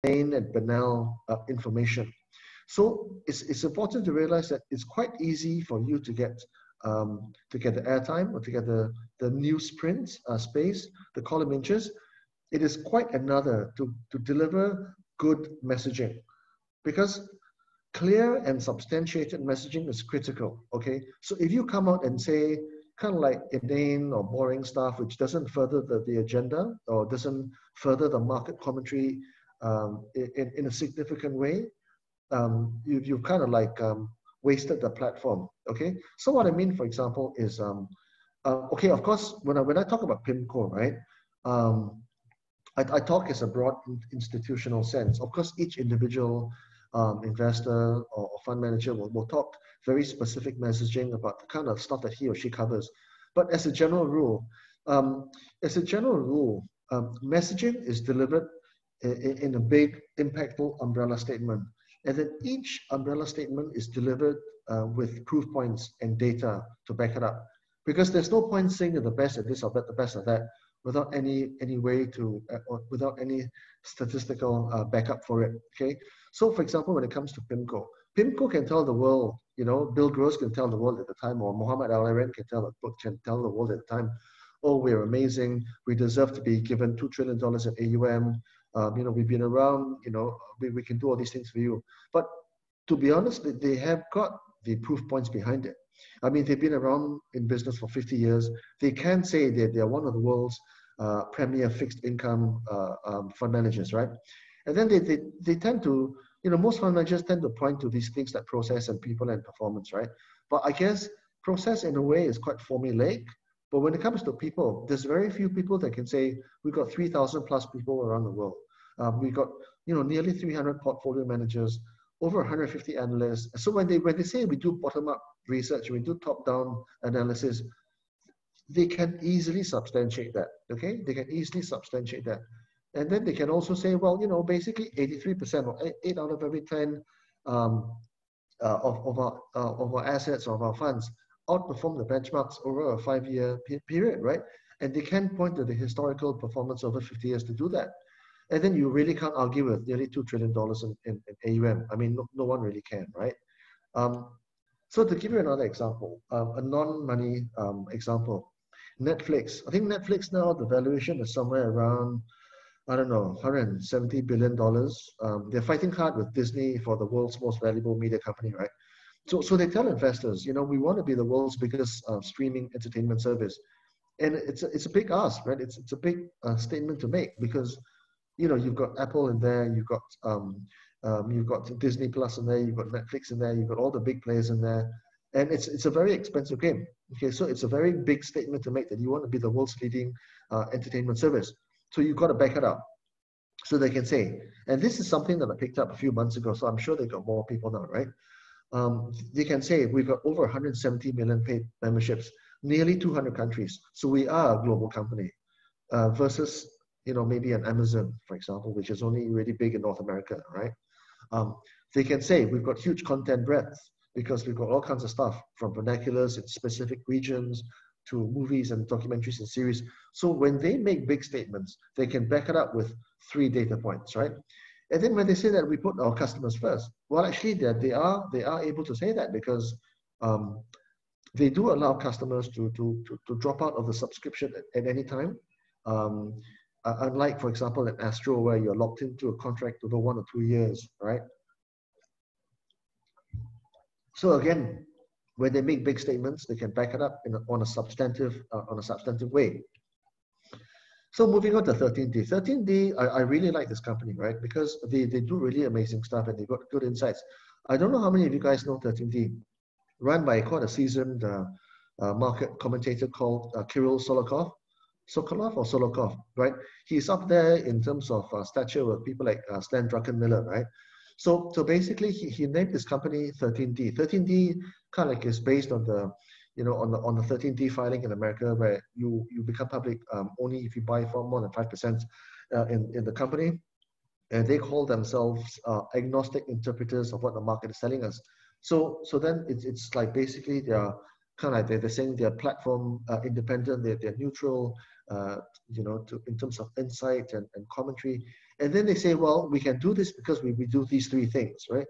plain and banal information. So it's important to realize that it's quite easy for you to get the airtime or to get the newsprint space, the column inches. It is quite another to deliver good messaging, because clear and substantiated messaging is critical. Okay, so if you come out and say kind of like inane or boring stuff which doesn't further the agenda or doesn't further the market commentary in a significant way, you've kind of like wasted the platform. Okay, so what I mean, for example, is okay, of course, when I talk about PIMCO, right, I talk as a broad institutional sense. Of course, each individual investor or fund manager will talk very specific messaging about the kind of stuff that he or she covers. But as a general rule, messaging is delivered in a big, impactful umbrella statement. And then each umbrella statement is delivered with proof points and data to back it up. Because there's no point saying you're the best at this or the best at that without any way to, or without any statistical backup for it. Okay. So, for example, when it comes to PIMCO can tell the world, you know, Bill Gross can tell the world at the time, or Mohammed Al-Arian can tell the world at the time, oh, we're amazing, we deserve to be given $2 trillion in AUM, you know, we've been around, you know, we can do all these things for you. But to be honest, they have got the proof points behind it. I mean, they've been around in business for 50 years. They can say that they're one of the world's premier fixed income fund managers, right? And then they tend to, you know, most fund managers tend to point to these things like process and people and performance, right? But I guess process in a way is quite formulaic. But when it comes to people, there's very few people that can say, we've got 3,000 plus people around the world. We've got, you know, nearly 300 portfolio managers, over 150 analysts. So when they say we do bottom-up research, we do top-down analysis, they can easily substantiate that, okay? They can easily substantiate that. And then they can also say, well, you know, basically 83% or 8 out of every 10 of our assets, of our funds, outperform the benchmarks over a 5-year period, right? And they can point to the historical performance over 50 years to do that. And then you really can't argue with nearly $2 trillion in AUM. I mean, no one really can, right? So to give you another example, a non-money example, Netflix. I think Netflix now, the valuation is somewhere around, I don't know, $170 billion. They're fighting hard with Disney for the world's most valuable media company, right? So they tell investors, you know, we want to be the world's biggest streaming entertainment service. And it's a big ask, right? It's a big statement to make, because, you know, you've got Apple in there, you've got Disney Plus in there, you've got Netflix in there, you've got all the big players in there. And it's a very expensive game. Okay, so it's a very big statement to make that you want to be the world's leading entertainment service. So you've got to back it up. So they can say, and this is something that I picked up a few months ago, so I'm sure they've got more people now, right? They can say we've got over 170 million paid memberships, nearly 200 countries. So we are a global company versus, you know, maybe an Amazon, for example, which is only really big in North America, right? They can say we've got huge content breadth because we've got all kinds of stuff from vernaculars in specific regions to movies and documentaries and series. So when they make big statements, they can back it up with 3 data points, right? And then when they say that we put our customers first, well, actually they are able to say that because they do allow customers to drop out of the subscription at any time. Unlike, for example, in Astro, where you're locked into a contract over 1 or 2 years, right? So again, when they make big statements, they can back it up on a substantive way. So moving on to 13D. 13D, I really like this company, right? Because they do really amazing stuff and they've got good insights. I don't know how many of you guys know 13D. Run by quite a seasoned market commentator called Kirill Sokolov, right? He's up there in terms of stature with people like Stan Druckenmiller, right? So basically, he named his company 13D. 13D kind of like is based on the, you know, on the 13D filing in America, where you become public only if you buy for more than 5% in the company, and they call themselves agnostic interpreters of what the market is telling us. So then it's like basically they're kind of like they're saying they're platform independent, they're neutral, you know, in terms of insight and commentary. And then they say, well, we can do this because we do these three things, right?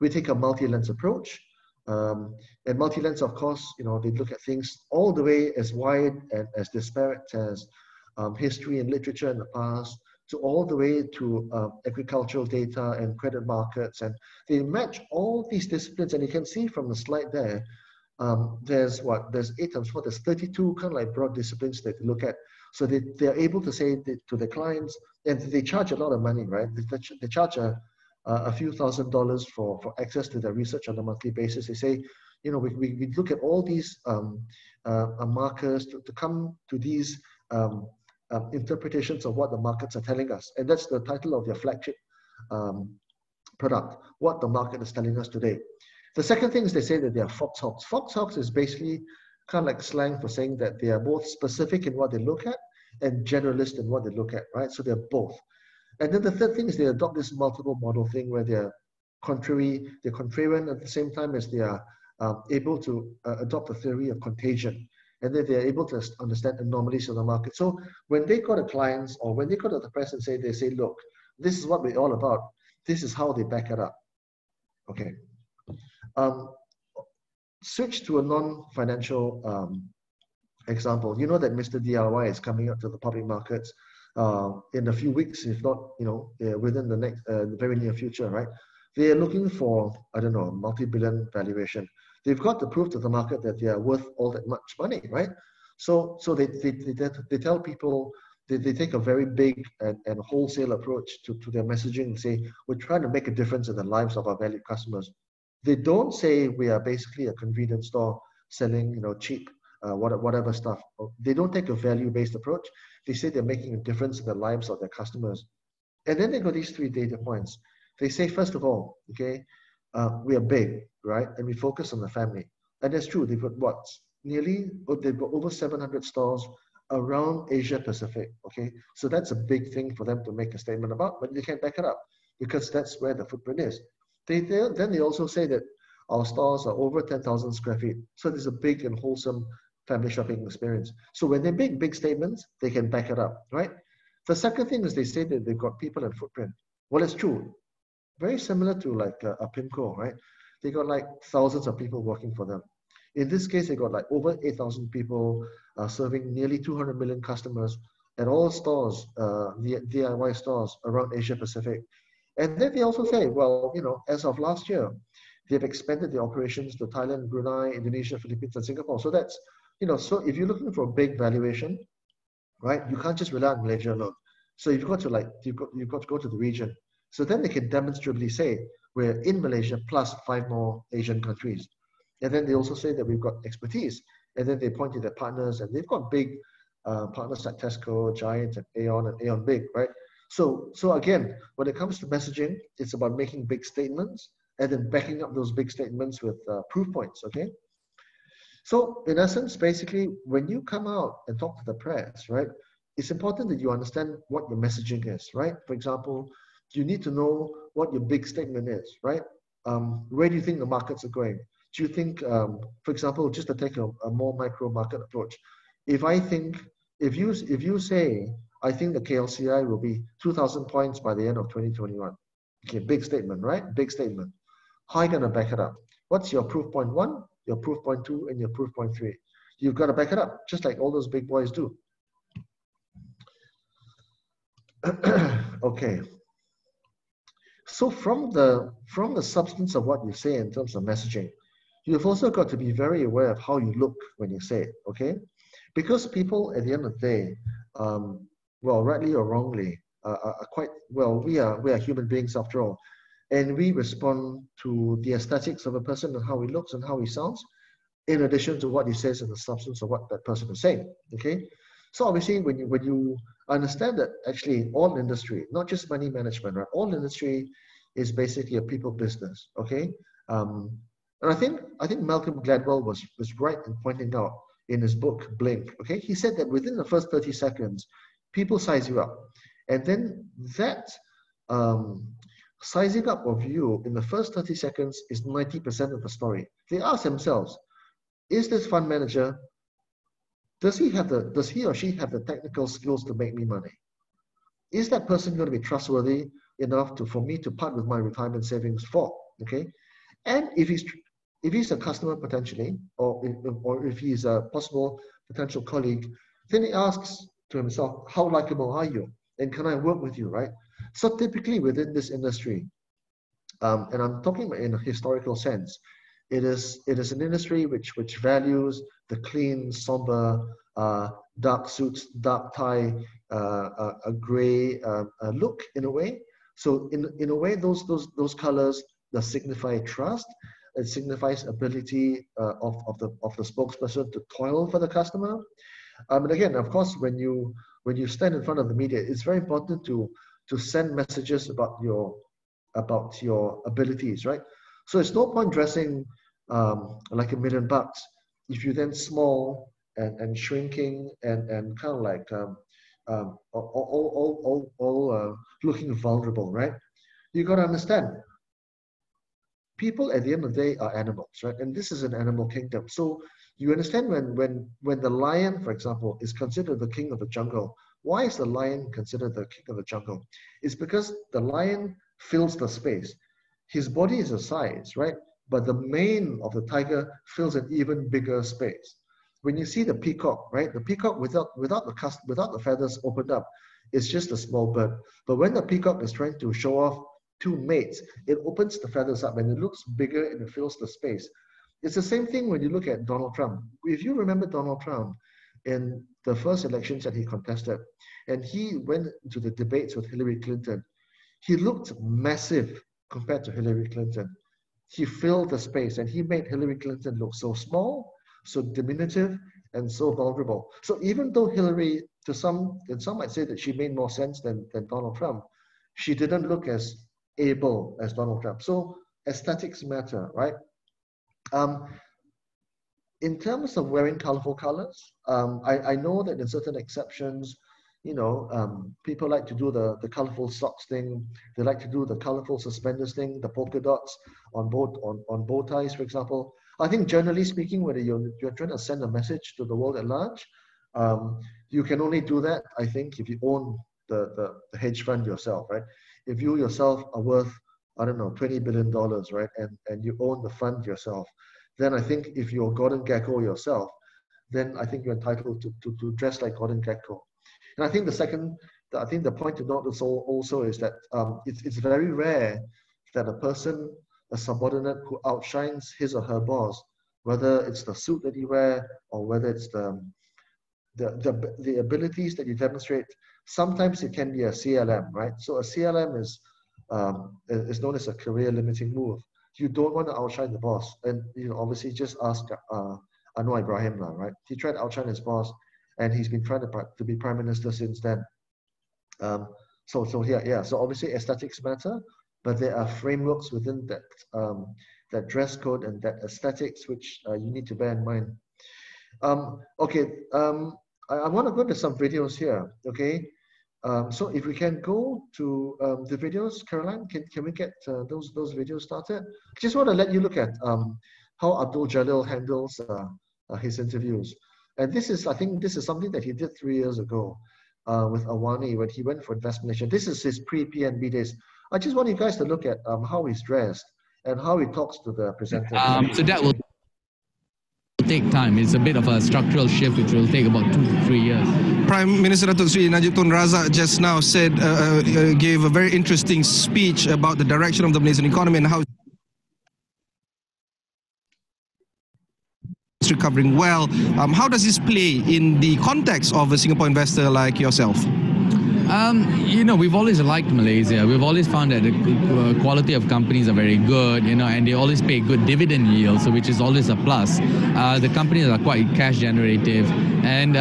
We take a multi-lens approach. And multi-lens, of course, they look at things all the way as wide and as disparate as history and literature in the past, to all the way to agricultural data and credit markets. And they match all these disciplines. And you can see from the slide there, there's 8 times 4, there's 32 kind of like broad disciplines that they look at. So they're able to say to the clients, and they charge a lot of money, right? They charge a few $1,000s for access to their research on a monthly basis. They say, we look at all these markers to come to these interpretations of what the markets are telling us. And that's the title of their flagship product, what the market is telling us today. The second thing is they say that they are foxhogs. Foxhogs is basically kind of like slang for saying that they are both specific in what they look at and generalist in what they look at, right? So they're both. And then the third thing is they adopt this multiple model thing where they're contrarian at the same time as they are able to adopt the theory of contagion. And then they're able to understand anomalies of the market. So when they go to clients or when they go to the press and they say, look, this is what we're all about. This is how they back it up. Okay. Switch to a non-financial example. You know that Mr. DIY is coming up to the public markets in a few weeks, if not, within the next, the very near future, right? They are looking for, I don't know, multi-billion valuation. They've got to prove to the market that they are worth all that much money, right? So they tell people, they take a very big and wholesale approach to their messaging and say, we're trying to make a difference in the lives of our valued customers. They don't say we are basically a convenience store selling, cheap, whatever stuff. They don't take a value-based approach. They say they're making a difference in the lives of their customers. And then they got these 3 data points. They say, first of all, okay, we are big, right? And we focus on the family. And that's true. They've got they've got over 700 stores around Asia Pacific, okay? So that's a big thing for them to make a statement about, but they can't back it up because that's where the footprint is. Then they also say that our stores are over 10,000 square feet. So there's a big and wholesome family shopping experience. So when they make big statements, they can back it up, right? The second thing is they say that they've got people and footprint. Well, it's true. Very similar to like a PIMCO, right? They got like thousands of people working for them. In this case, they got like over 8,000 people serving nearly 200 million customers at all stores, DIY stores around Asia Pacific. And then they also say, well, as of last year, they've expanded the operations to Thailand, Brunei, Indonesia, Philippines, and Singapore. So that's, so if you're looking for a big valuation, right, you can't just rely on Malaysia alone. So you've got to go to the region. So then they can demonstrably say we're in Malaysia plus 5 more Asian countries. And then they also say that we've got expertise. And then they point to their partners, and they've got big partners like Tesco, Giant, and Aeon Big, right? So again, when it comes to messaging, it's about making big statements and then backing up those big statements with proof points, okay? So in essence, basically, when you come out and talk to the press, right, it's important that you understand what your messaging is, right? For example, you need to know what your big statement is, right? Where do you think the markets are going? Do you think, for example, just to take a more micro market approach, if you say, I think the KLCI will be 2,000 points by the end of 2021. Okay, big statement, right? Big statement. How are you going to back it up? What's your proof point 1, your proof point 2, and your proof point 3? You've got to back it up, just like all those big boys do. Okay. So from the substance of what you say in terms of messaging, you've also got to be very aware of how you look when you say it, okay? Because people at the end of the day, well, rightly or wrongly, are quite, well, we are human beings after all. And we respond to the aesthetics of a person and how he looks and how he sounds, in addition to what he says and the substance of what that person is saying, okay? So obviously, when you understand that actually all industry, not just money management, right? All industry is basically a people business, okay? And I think Malcolm Gladwell was right in pointing out in his book, Blink, okay? He said that within the first 30 seconds, people size you up. And then that sizing up of you in the first 30 seconds is 90% of the story. They ask themselves, is this fund manager, does he or she have the technical skills to make me money? is that person going to be trustworthy enough for me to part with my retirement savings for? Okay, and if he's a customer potentially, or if he's a possible potential colleague, then he asks to himself, how likable are you? And can I work with you, right? So typically within this industry, and I'm talking about in a historical sense, it is an industry which values the clean, somber, dark suits, dark tie, a gray look in a way. So in a way, those colors that signify trust. It signifies ability of the spokesperson to toil for the customer. And again, of course, when you stand in front of the media, it's very important to send messages about your abilities, right? So it's no point dressing like $1 million if you then small and shrinking and kind of like all looking vulnerable, right? You got to understand, people at the end of the day are animals, right? And this is an animal kingdom. So you understand when the lion, for example, is considered the king of the jungle. Why is the lion considered the king of the jungle? It's because the lion fills the space. His body is a size, right? But the mane of the tiger fills an even bigger space. When you see the peacock, right? The peacock without the feathers opened up, it's just a small bird. But when the peacock is trying to show off two mates, it opens the feathers up and it looks bigger and it fills the space. It's the same thing when you look at Donald Trump. If you remember Donald Trump in the first elections that he contested, and he went to the debates with Hillary Clinton, he looked massive compared to Hillary Clinton. He filled the space and he made Hillary Clinton look so small, so diminutive, and so vulnerable. So even though Hillary, some might say that she made more sense than Donald Trump, she didn't look as able as Donald Trump. So aesthetics matter, right? In terms of wearing colorful colors, I know that in certain exceptions, people like to do the colorful socks thing. They like to do the colorful suspenders thing, the polka dots on bow ties, for example. I think generally speaking, whether you're trying to send a message to the world at large, you can only do that, I think, if you own the hedge fund yourself, right? If you yourself are worth, I don't know, $20 billion, right? And you own the fund yourself, then I think if you're Gordon Gekko yourself, then I think you're entitled to dress like Gordon Gekko. And I think the point to note also is that it's very rare that a subordinate who outshines his or her boss, whether it's the suit that you wear or whether it's the abilities that you demonstrate. Sometimes it can be a CLM, right? So a CLM is known as a career limiting move. You don't want to outshine the boss, and obviously just ask Anwar Ibrahim, right? He tried to outshine his boss, and he's been trying to be prime minister since then. So obviously aesthetics matter, but there are frameworks within that dress code and that aesthetics which you need to bear in mind. I want to go to some videos here. Okay, so if we can go to the videos, Caroline, can we get those videos started? I just want to let you look at how Abdul Jalil handles his interviews. And I think this is something that he did 3 years ago with Awani when he went for Investment. This is his pre-PNB days. I just want you guys to look at how he's dressed and how he talks to the presenters. So that will take time. It's a bit of a structural shift which will take about 2 to 3 years. Prime Minister Datuk Sri Najib Tun Razak just now gave a very interesting speech about the direction of the Malaysian economy and how it's recovering well. How does this play in the context of a Singapore investor like yourself? We've always liked Malaysia. We've always found that the quality of companies are very good, and they always pay good dividend yield, so which is always a plus. The companies are quite cash generative, and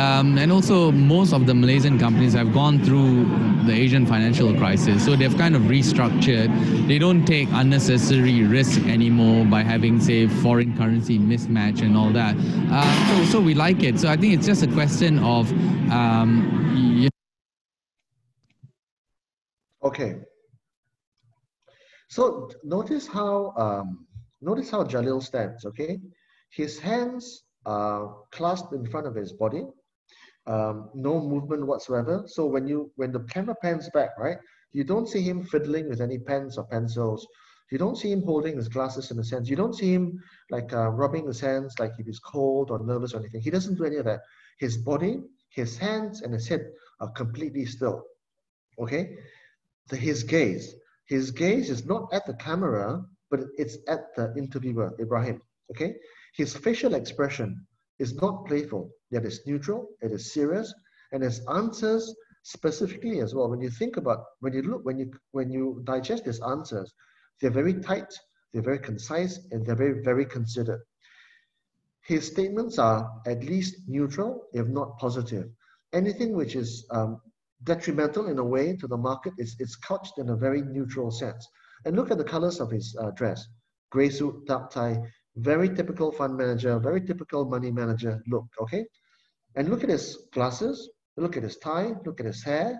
also most of the Malaysian companies have gone through the Asian financial crisis, so they've kind of restructured. They don't take unnecessary risk anymore by having, say, foreign currency mismatch and all that. So we like it. So I think it's just a question of Okay. So notice how Jalil stands. Okay, his hands are clasped in front of his body. no movement whatsoever. So when the camera pans back, right, you don't see him fiddling with any pens or pencils. You don't see him holding his glasses in his hands. You don't see him like rubbing his hands like if he's cold or nervous or anything. He doesn't do any of that. His body, his hands, and his head are completely still. Okay? His gaze is not at the camera, but it's at the interviewer, Ibrahim. Okay? His facial expression is not playful, yet it's neutral, it is serious, and his answers specifically as well. When you think about, when you digest his answers, they're very tight, they're very concise, and they're very, very considered. His statements are at least neutral, if not positive. Anything which is detrimental in a way to the market is couched in a very neutral sense. And look at the colors of his dress. Gray suit, dark tie, very typical fund manager, very typical money manager look, okay? And look at his glasses, look at his tie, look at his hair,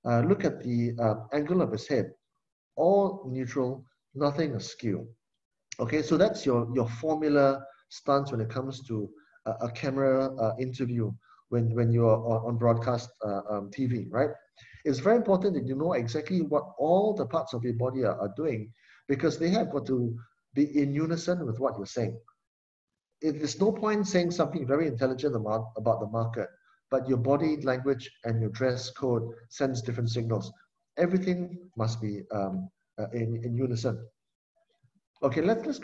look at the angle of his head. All neutral, nothing askew. Okay, so that's your formula stance when it comes to a camera interview when you are on broadcast TV, right? It's very important that you know exactly what all the parts of your body are doing, because they have got to be in unison with what you're saying. There's no point saying something very intelligent about the market, but your body language and your dress code sends different signals. Everything must be in unison. Okay, let's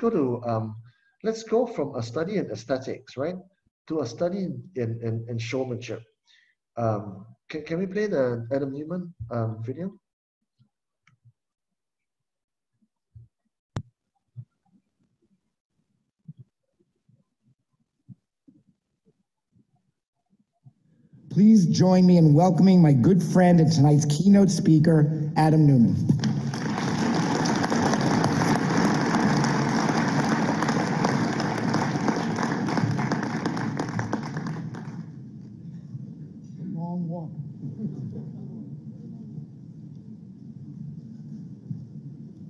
go from a study in aesthetics, right, to a study in showmanship. Can we play the Adam Newman video? Please join me in welcoming my good friend and tonight's keynote speaker, Adam Newman. Long walk.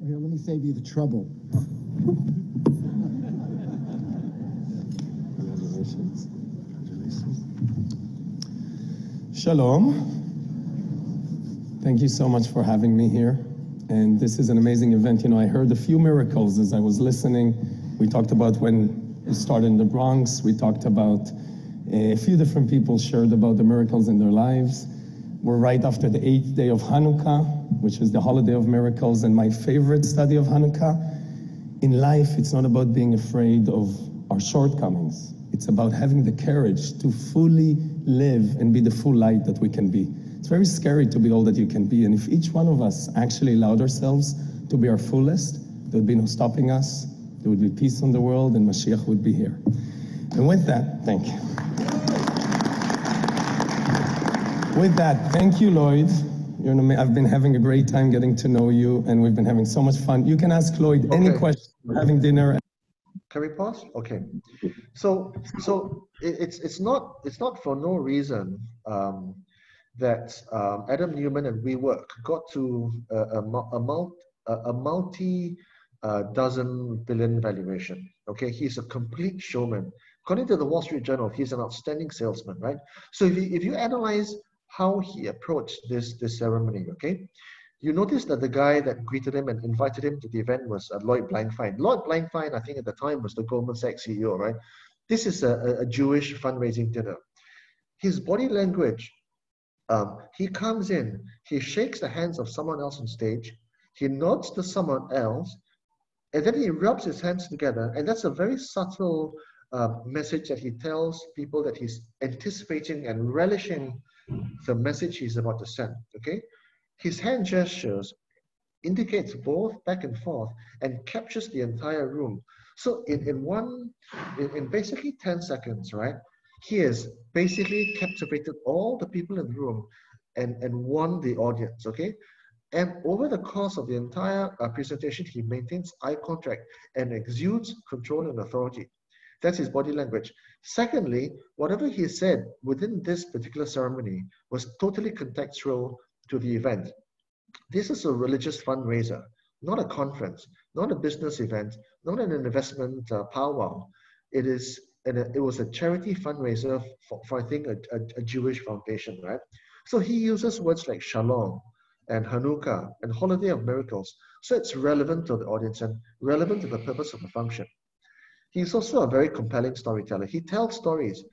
Here, let me save you the trouble. Congratulations. Shalom. Thank you so much for having me here. And this is an amazing event. You know, I heard a few miracles as I was listening. We talked about when it started in the Bronx. We talked about a few different people shared about the miracles in their lives. We're right after the 8th day of Hanukkah, which is the holiday of miracles. And my favorite study of Hanukkah, in life, it's not about being afraid of our shortcomings. It's about having the courage to fully live and be the full light that we can be. It's very scary to be all that you can be, and if each one of us actually allowed ourselves to be our fullest, there would be no stopping us, there would be peace in the world, and Mashiach would be here. And with that, thank you. With that, thank you, Lloyd. I've been having a great time getting to know you, and we've been having so much fun. You can ask Lloyd any question. We're having dinner. Can we pause? Okay. So it's not for no reason that Adam Newman and WeWork got to a multi-dozen billion valuation. Okay, he's a complete showman. According to the Wall Street Journal, he's an outstanding salesman, right? So if you analyze how he approached this ceremony, okay, you notice that the guy that greeted him and invited him to the event was Lloyd Blankfein. Lloyd Blankfein, I think at the time, was the Goldman Sachs CEO, right? This is a Jewish fundraising dinner. His body language, he comes in, he shakes the hands of someone else on stage, he nods to someone else, and then he rubs his hands together, and that's a very subtle message that he tells people that he's anticipating and relishing the message he's about to send, okay? His hand gestures indicates both back and forth and captures the entire room. So in basically 10 seconds, right, he has basically captivated all the people in the room and won the audience, okay? And over the course of the entire presentation, he maintains eye contact and exudes control and authority. That's his body language. Secondly, whatever he said within this particular ceremony was totally contextual to the event. This is a religious fundraiser, not a conference, not a business event, not an investment powwow. It is and it was a charity fundraiser for I think, a Jewish foundation, right? So he uses words like Shalom and Hanukkah and Holiday of Miracles. So it's relevant to the audience and relevant to the purpose of the function. He's also a very compelling storyteller. He tells stories.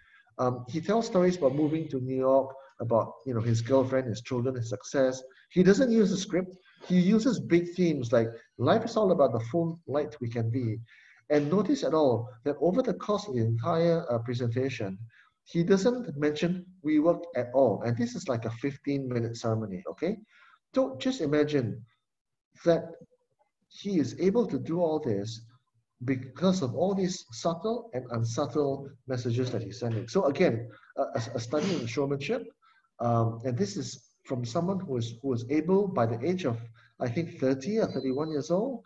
He tells stories about moving to New York, about his girlfriend, his children, his success. He doesn't use a script. He uses big themes like life is all about the full light we can be. And notice at all that over the course of the entire presentation, he doesn't mention WeWork at all. And this is like a 15-minute ceremony, okay? So just imagine that he is able to do all this because of all these subtle and unsubtle messages that he's sending. So again, a study in showmanship, and this is from someone who was able, by the age of, I think, 30 or 31 years old,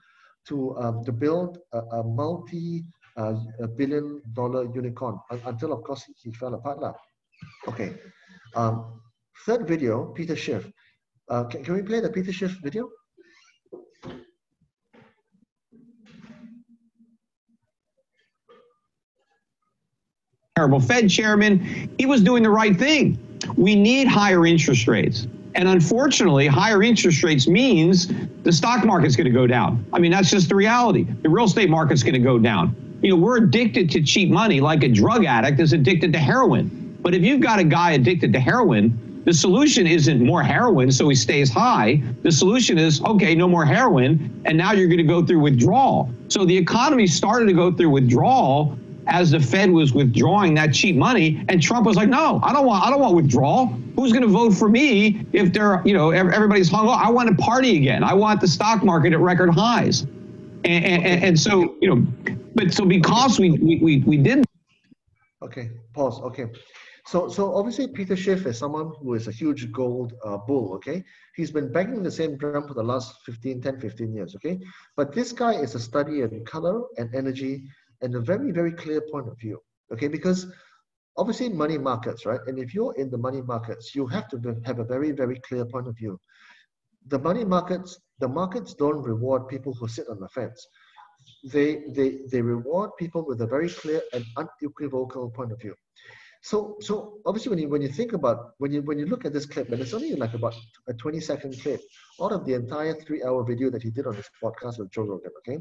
to build a multi-billion-dollar unicorn, until, of course, he fell apart now. Okay. Third video, Peter Schiff. Can we play the Peter Schiff video? Terrible Fed chairman, he was doing the right thing. We need higher interest rates. And unfortunately, higher interest rates means the stock market's going to go down. I mean, that's just the reality. The real estate market's going to go down. We're addicted to cheap money like a drug addict is addicted to heroin. But if you've got a guy addicted to heroin, the solution isn't more heroin so he stays high. The solution is, okay, no more heroin, and now you're going to go through withdrawal. So the economy started to go through withdrawal as the Fed was withdrawing that cheap money, and Trump was like, no, I don't want withdrawal. Who's going to vote for me if they're, everybody's hung up? I want to party again. I want the stock market at record highs. And so, but because we did. Okay, pause. Okay. So obviously Peter Schiff is someone who is a huge gold bull, okay? He's been banging the same drum for the last 10, 15 years, okay? But this guy is a study in color and energy and a very, very clear point of view, okay? Because obviously money markets, right? And if you're in the money markets, you have to have a very, very clear point of view. The markets don't reward people who sit on the fence. They reward people with a very clear and unequivocal point of view. So obviously when you think about, when you look at this clip, and it's only like about a 20-second clip out of the entire 3-hour video that he did on his podcast with Joe Rogan, okay?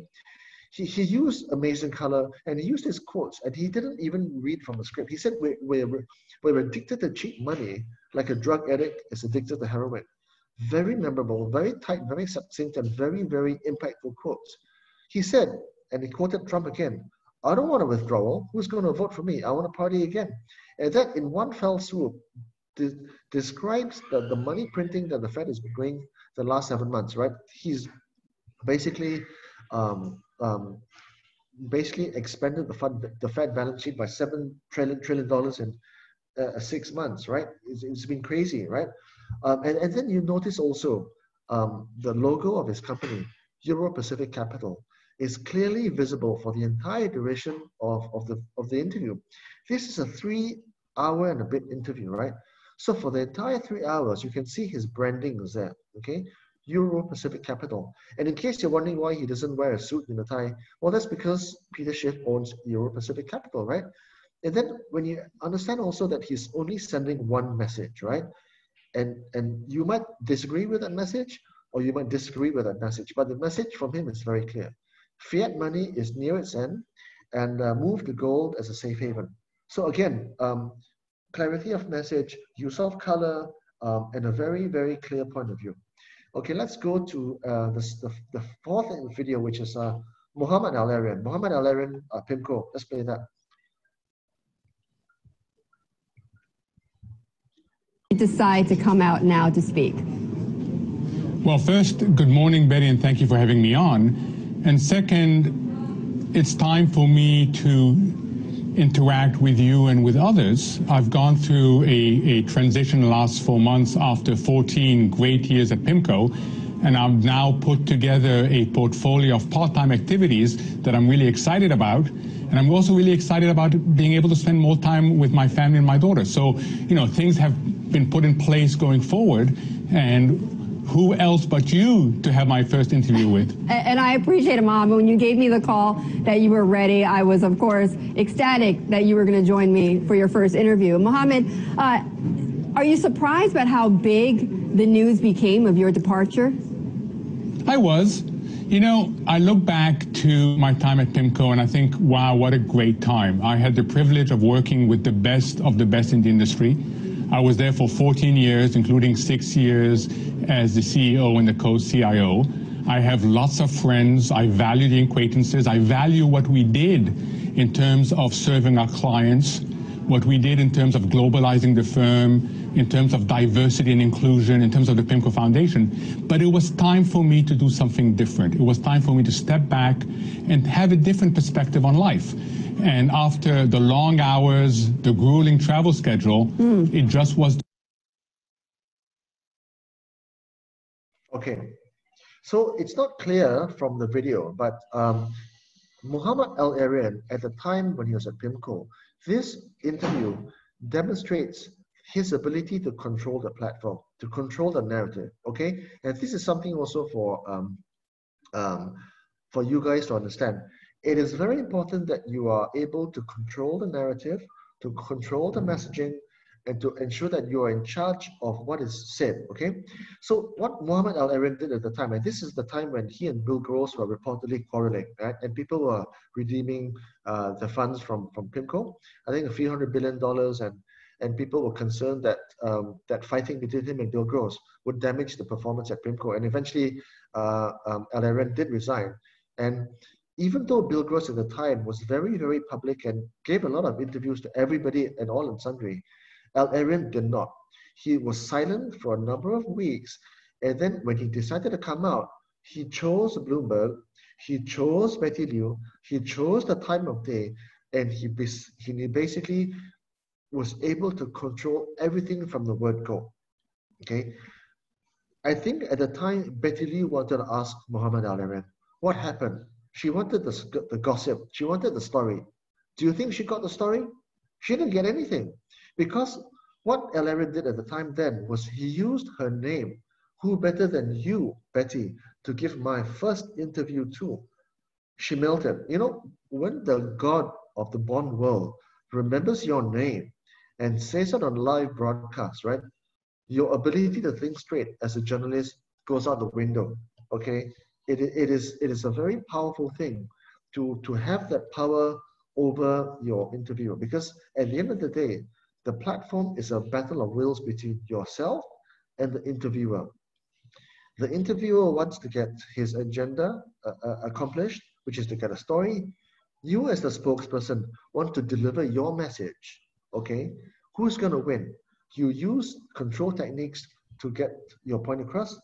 He used amazing color and he used his quotes, and he didn't even read from the script. He said we're addicted to cheap money like a drug addict is addicted to heroin. Very memorable, very tight, very succinct, and very, very impactful quotes. He said, and he quoted Trump again, I don't want a withdrawal. Who's going to vote for me? I want to party again. And that in one fell swoop describes the money printing that the Fed has been doing the last 7 months, right? He's basically expanded the Fed balance sheet by $7 trillion in 6 months, right? It's been crazy, right? And then you notice also the logo of his company, Euro Pacific Capital, is clearly visible for the entire duration of the interview. This is a 3-hour and a bit interview, right? So for the entire 3 hours, you can see his branding is there, okay? Euro Pacific Capital. And in case you're wondering why he doesn't wear a suit and a tie, well, that's because Peter Schiff owns Euro Pacific Capital, right? And then when you understand also that he's only sending one message, right? And you might disagree with that message, or you might disagree with that message, but the message from him is very clear. Fiat money is near its end, and move to gold as a safe haven. So again, clarity of message, use of color, and a very, very clear point of view. Okay, let's go to the fourth video, which is Muhammad Al-Arian. Muhammad Al-Arian, PIMCO. Let's play that. Decide to come out now to speak? Well, first, good morning, Betty, and thank you for having me on. And second, it's time for me to interact with you and with others. I've gone through a transition the last 4 months after 14 great years at PIMCO, and I've now put together a portfolio of part-time activities that I'm really excited about. And I'm also really excited about being able to spend more time with my family and my daughter. So, things have been put in place going forward, and who else but you to have my first interview with. And I appreciate it, Mohammed. When you gave me the call that you were ready, I was, of course, ecstatic that you were going to join me for your first interview. Mohammed, are you surprised about how big the news became of your departure? I was. You know, I look back to my time at PIMCO and I think, wow, what a great time. I had the privilege of working with the best of the best in the industry. I was there for 14 years, including 6 years as the CEO and the co-CIO. I have lots of friends. I value the acquaintances. I value what we did in terms of serving our clients, what we did in terms of globalizing the firm, in terms of diversity and inclusion, in terms of the PIMCO Foundation. But it was time for me to do something different. It was time for me to step back and have a different perspective on life. And after the long hours, the grueling travel schedule, it just was. Okay, so it's not clear from the video, but Muhammad Al-Arian, at the time when he was at PIMCO, this interview demonstrates his ability to control the platform, to control the narrative, okay? And this is something also for you guys to understand. It is very important that you are able to control the narrative, to control the messaging, and to ensure that you are in charge of what is said, okay? So what Muhammad Al-Arian did at the time, and this is the time when he and Bill Gross were reportedly quarreling, right? And people were redeeming the funds from PIMCO, I think a few $100 billion, and people were concerned that that fighting between him and Bill Gross would damage the performance at PIMCO. And eventually, Al-Arian did resign. And even though Bill Gross at the time was very, very public and gave a lot of interviews to everybody and all and sundry, Al-Arian did not. He was silent for a number of weeks. And then when he decided to come out, he chose Bloomberg, he chose Betty Liu, he chose the time of day, and he basically was able to control everything from the word go, okay? I think at the time, Betty Liu wanted to ask Muhammad Al-Arian, what happened? She wanted the gossip. She wanted the story. Do you think she got the story? She didn't get anything. Because what Al-Arian did at the time then was he used her name, who better than you, Betty, to give my first interview to. She melted. You know, when the God of the Bond world remembers your name and says it on live broadcast, right? Your ability to think straight as a journalist goes out the window, okay? It is a very powerful thing to have that power over your interviewer, because at the end of the day, the platform is a battle of wills between yourself and the interviewer. The interviewer wants to get his agenda accomplished, which is to get a story. You as the spokesperson want to deliver your message, okay? Who's going to win? You use control techniques to get your point across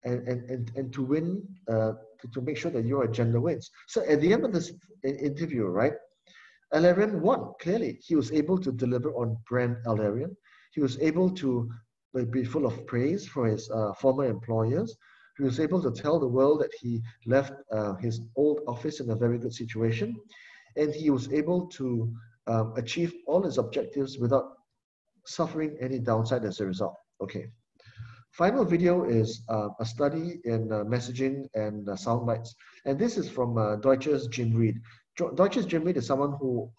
and to win, to make sure that your agenda wins. So at the end of this interview, right, Al-Arian won, clearly. He was able to deliver on brand Al-Arian. He was able to be full of praise for his former employers. He was able to tell the world that he left his old office in a very good situation. And he was able to achieve all his objectives without suffering any downside as a result. Okay. Final video is a study in messaging and sound bites. And this is from Deutsche's Jim Reed. Deutsche's Jim Reed is someone who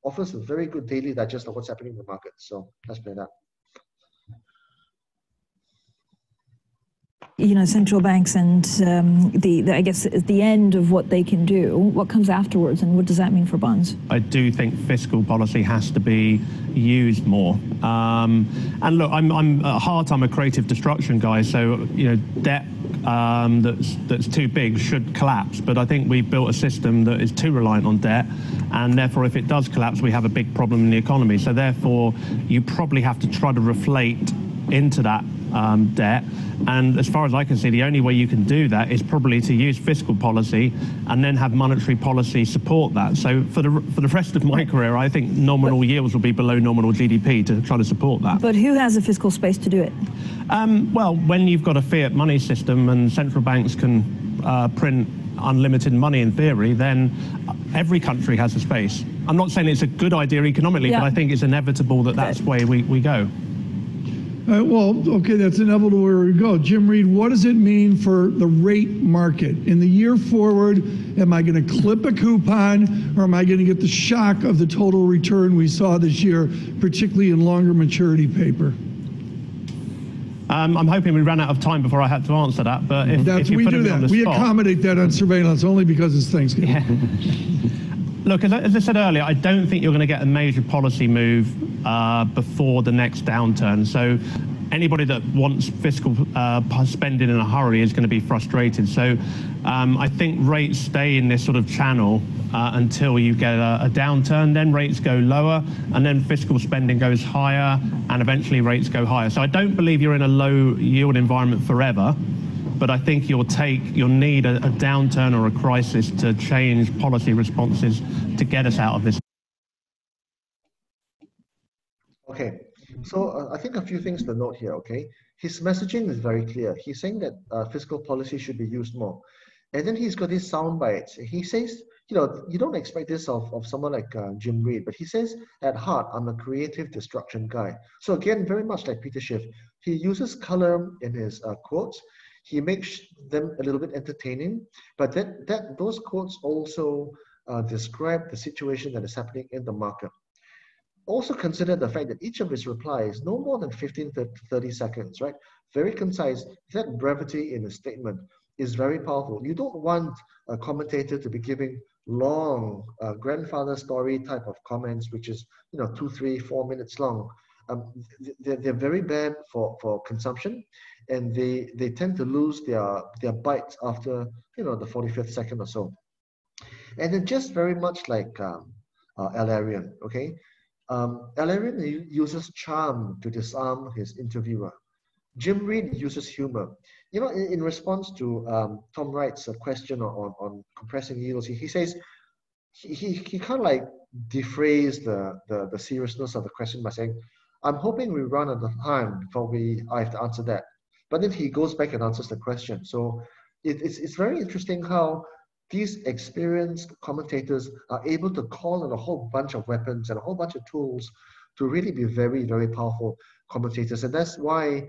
offers a very good daily digest of what's happening in the market. So let's play that. You know, central banks and I guess the end of what they can do. What comes afterwards, and what does that mean for bonds? I do think fiscal policy has to be used more. And look, I'm at heart, I'm a creative destruction guy, so you know, debt that's too big should collapse. But I think we've built a system that is too reliant on debt, and therefore, if it does collapse, we have a big problem in the economy. So therefore, you probably have to try to reflate into that debt. And as far as I can see, the only way you can do that is probably to use fiscal policy and then have monetary policy support that. So for the rest of my career, I think nominal yields will be below nominal GDP to try to support that. But who has the fiscal space to do it? Well, when you've got a fiat money system and central banks can print unlimited money in theory, then every country has a space. I'm not saying it's a good idea economically, but I think it's inevitable that that's the way we go. Well, okay, that's inevitable where we go. Jim Reed, what does it mean for the rate market? In the year forward, am I going to clip a coupon, or am I going to get the shock of the total return we saw this year, particularly in longer maturity paper? I'm hoping we ran out of time before I had to answer that, but if you put me on the spot, we accommodate that on surveillance only because it's Thanksgiving. Yeah. Look, as I said earlier, I don't think you're going to get a major policy move before the next downturn. So anybody that wants fiscal spending in a hurry is going to be frustrated. So I think rates stay in this sort of channel until you get a downturn, then rates go lower, and then fiscal spending goes higher, and eventually rates go higher. So I don't believe you're in a low yield environment forever, but I think you'll need a downturn or a crisis to change policy responses to get us out of this. Okay, so I think a few things to note here, okay? His messaging is very clear. He's saying that fiscal policy should be used more. And then he's got these sound bites. He says, you know, you don't expect this of someone like Jim Reed, but he says, at heart, I'm a creative destruction guy. So again, very much like Peter Schiff, he uses color in his quotes. He makes them a little bit entertaining, but those quotes also describe the situation that is happening in the market. Also consider the fact that each of his replies, no more than 15 to 30 seconds, right? Very concise. That brevity in a statement is very powerful. You don't want a commentator to be giving long grandfather story type of comments, which is 2, 3, 4 minutes long. They're very bad for consumption, and they tend to lose their bites after the 45th second or so. And then just very much like Al-Arian, okay? Al-Arian uses charm to disarm his interviewer. Jim Reed uses humor. In response to Tom Wright's question on compressing yields, he says he kind of like defrays the seriousness of the question by saying, I'm hoping we run out of time before I have to answer that. But then he goes back and answers the question. So it's very interesting how these experienced commentators are able to call on a whole bunch of weapons and a whole bunch of tools to really be very, very powerful commentators. And that's why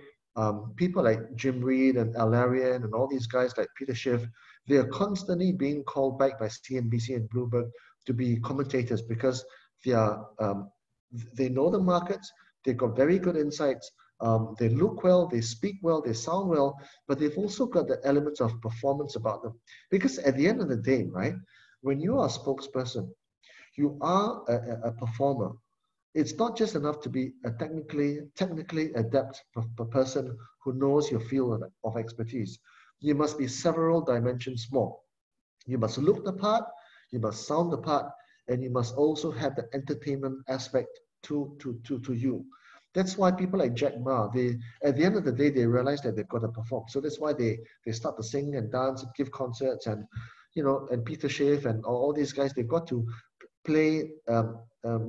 people like Jim Reed and Al-Arian and all these guys like Peter Schiff, they are constantly being called back by CNBC and Bloomberg to be commentators because they know the markets, they've got very good insights, they look well, they speak well, they sound well, but they've also got the elements of performance about them. Because at the end of the day, right, when you are a spokesperson, you are a performer. It's not just enough to be a technically adept person who knows your field of expertise. You must be several dimensions more. You must look the part, you must sound the part, and you must also have the entertainment aspect to you. That's why people like Jack Ma, at the end of the day, they realize that they've got to perform. So that's why they start to sing and dance and give concerts, and and Peter Schiff and all these guys, they've got to play.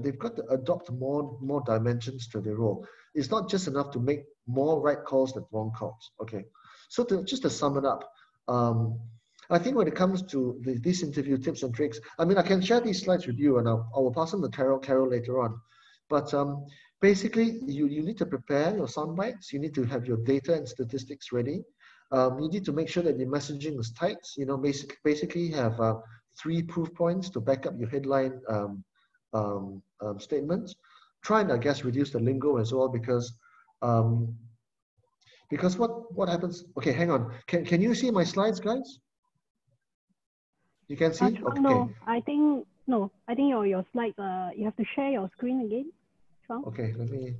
They've got to adopt more dimensions to their role. It's not just enough to make more right calls than wrong calls. Okay, so just to sum it up, I think when it comes to these interview tips and tricks, I mean, I can share these slides with you, and I will pass them to Carol later on. But basically, you need to prepare your sound bites. You need to have your data and statistics ready. You need to make sure that your messaging is tight. Basically have 3 proof points to back up your headline statements. Try and, I guess, reduce the lingo as well, because what happens? Okay, hang on. Can you see my slides, guys? You can see? Okay. No, I think your slides. You have to share your screen again. Chuang? Okay, let me.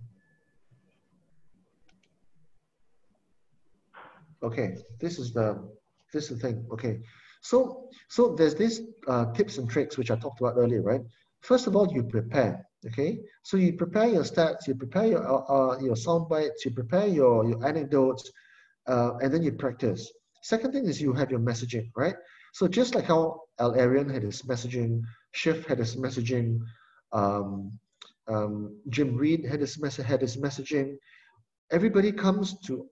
Okay, this is the thing. Okay, so there's these tips and tricks which I talked about earlier, right? First of all, you prepare. Okay, so you prepare your stats, you prepare your sound bites, you prepare your anecdotes, and then you practice. Second thing is you have your messaging, right? So just like how Al-Arian had his messaging, Schiff had his messaging, Jim Reed had his messaging.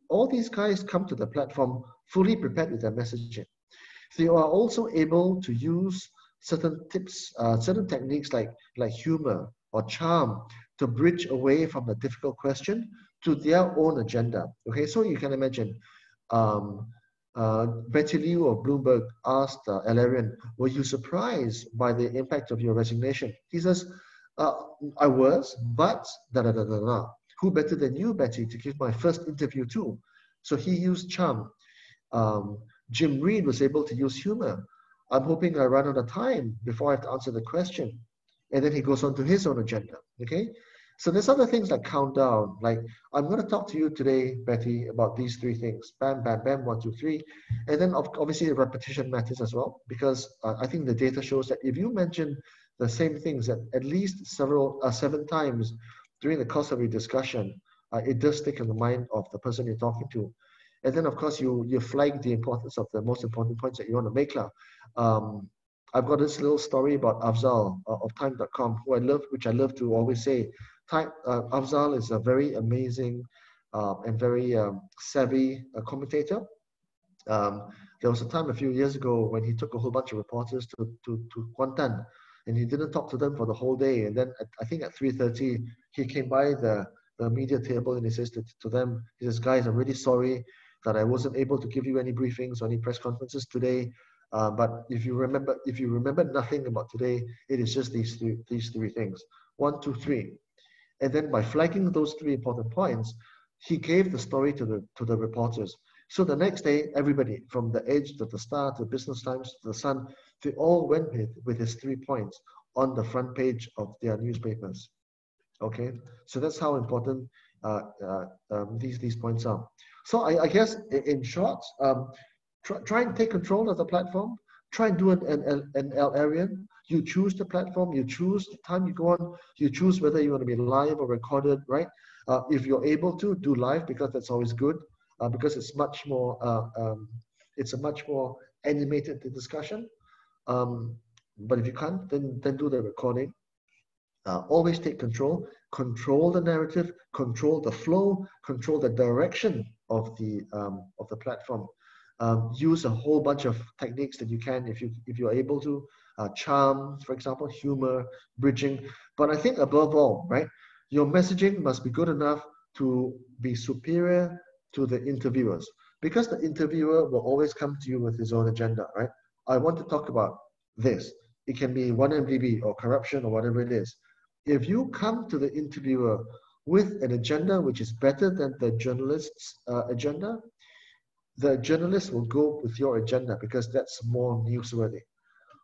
All these guys come to the platform fully prepared with their messaging. They are also able to use certain tips, certain techniques like humor or charm to bridge away from the difficult question to their own agenda. Okay, so you can imagine, Betty Liu of Bloomberg asked Alarian, were you surprised by the impact of your resignation? He says, I was, but da-da-da-da-da. Who better than you, Betty, to give my first interview too? So he used charm. Jim Reed was able to use humor. I'm hoping I run out of time before I have to answer the question. And then he goes on to his own agenda, okay? So there's other things like countdown, like I'm going to talk to you today, Betty, about these three things. Bam, bam, bam, 1, 2, 3. And then obviously repetition matters as well, because I think the data shows that if you mention the same things at least 7 times during the course of your discussion, it does stick in the mind of the person you're talking to. And then of course you flag the importance of the most important points that you want to make. I've got this little story about Afzal of Time.com, which I love to always say. Afzal is a very amazing and very savvy commentator. There was a time a few years ago when he took a whole bunch of reporters to Kuantan, and he didn't talk to them for the whole day. And then I think at 3:30, he came by the media table and he says to them, he says, guys, I'm really sorry that I wasn't able to give you any briefings or any press conferences today. But if you remember nothing about today, it is just these three things. 1, 2, 3. And then by flagging those 3 important points, he gave the story to the reporters. So the next day, everybody from the Edge to the Star to Business Times to the Sun, they all went with his 3 points on the front page of their newspapers. Okay, so that's how important these points are. So I guess in short, try and take control of the platform. Try and do an Alarian. You choose the platform, you choose the time you go on, you choose whether you want to be live or recorded, right? If you're able to, do live, because that's always good, because it's much more, it's a much more animated discussion. But if you can't, then do the recording. Always take control the narrative, control the flow, control the direction of the platform. Use a whole bunch of techniques that you can if you're able to. Charm, for example, humor, bridging. But I think above all, right, your messaging must be good enough to be superior to the interviewers, because the interviewer will always come to you with his own agenda, right? I want to talk about this. It can be 1MDB or corruption or whatever it is. If you come to the interviewer with an agenda which is better than the journalist's agenda, the journalist will go with your agenda because that's more newsworthy.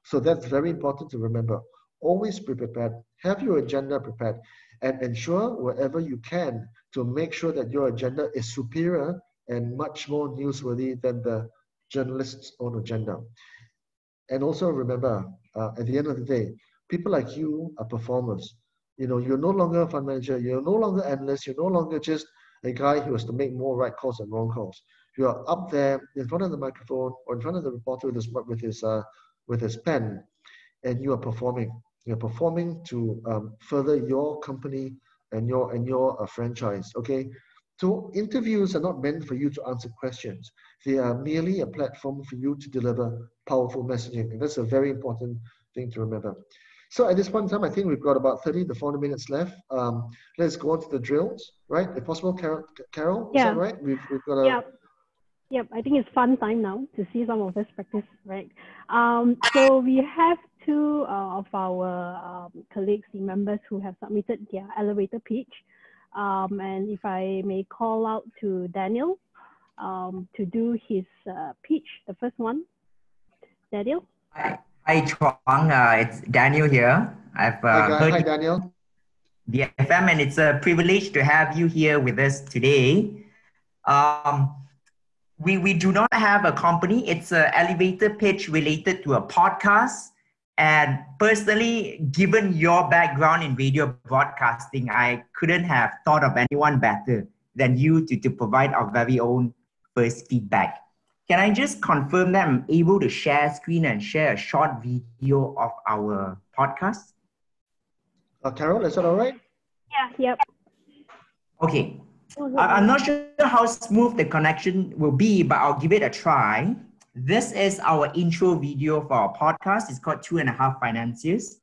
So that's very important to remember. Always be prepared. Have your agenda prepared, and ensure wherever you can to make sure that your agenda is superior and much more newsworthy than the journalist's own agenda. And also remember, at the end of the day, people like you are performers. You know, you're no longer a fund manager. You're no longer analyst. You're no longer just a guy who has to make more right calls and wrong calls. You are up there in front of the microphone or in front of the reporter with his pen, and you are performing. You're performing to further your company and your franchise. Okay, so interviews are not meant for you to answer questions. They are merely a platform for you to deliver powerful messaging, and that's a very important thing to remember. So at this point in time, I think we've got about 30 to 40 minutes left. Let's go on to the drills, right? If possible, Carol, yeah. Is that right? We've got a... Yep, I think it's fun time now to see some of this practice, right? So we have 2 of our colleagues, the members who have submitted their elevator pitch. And if I may call out to Daniel to do his pitch, the first one. Daniel? Hi, Chuang. It's Daniel here. I've heard Hi, Daniel. The FM, and it's a privilege to have you here with us today. We do not have a company. It's an elevator pitch related to a podcast. And personally, given your background in radio broadcasting, I couldn't have thought of anyone better than you to provide our very own first feedback. Can I just confirm that I'm able to share screen and share a short video of our podcast? Carol, is that all right? Yeah, yep. Okay. I'm not sure how smooth the connection will be, but I'll give it a try. This is our intro video for our podcast. It's called 2.5 Financiers.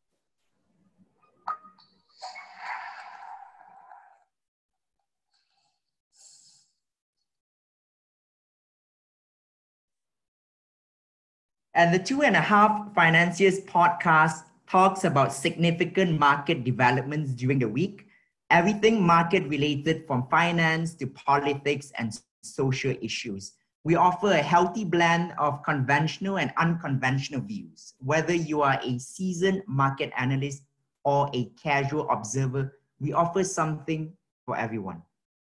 And the 2.5 Financiers podcast talks about significant market developments during the week, everything market related from finance to politics and social issues. We offer a healthy blend of conventional and unconventional views. Whether you are a seasoned market analyst or a casual observer, we offer something for everyone.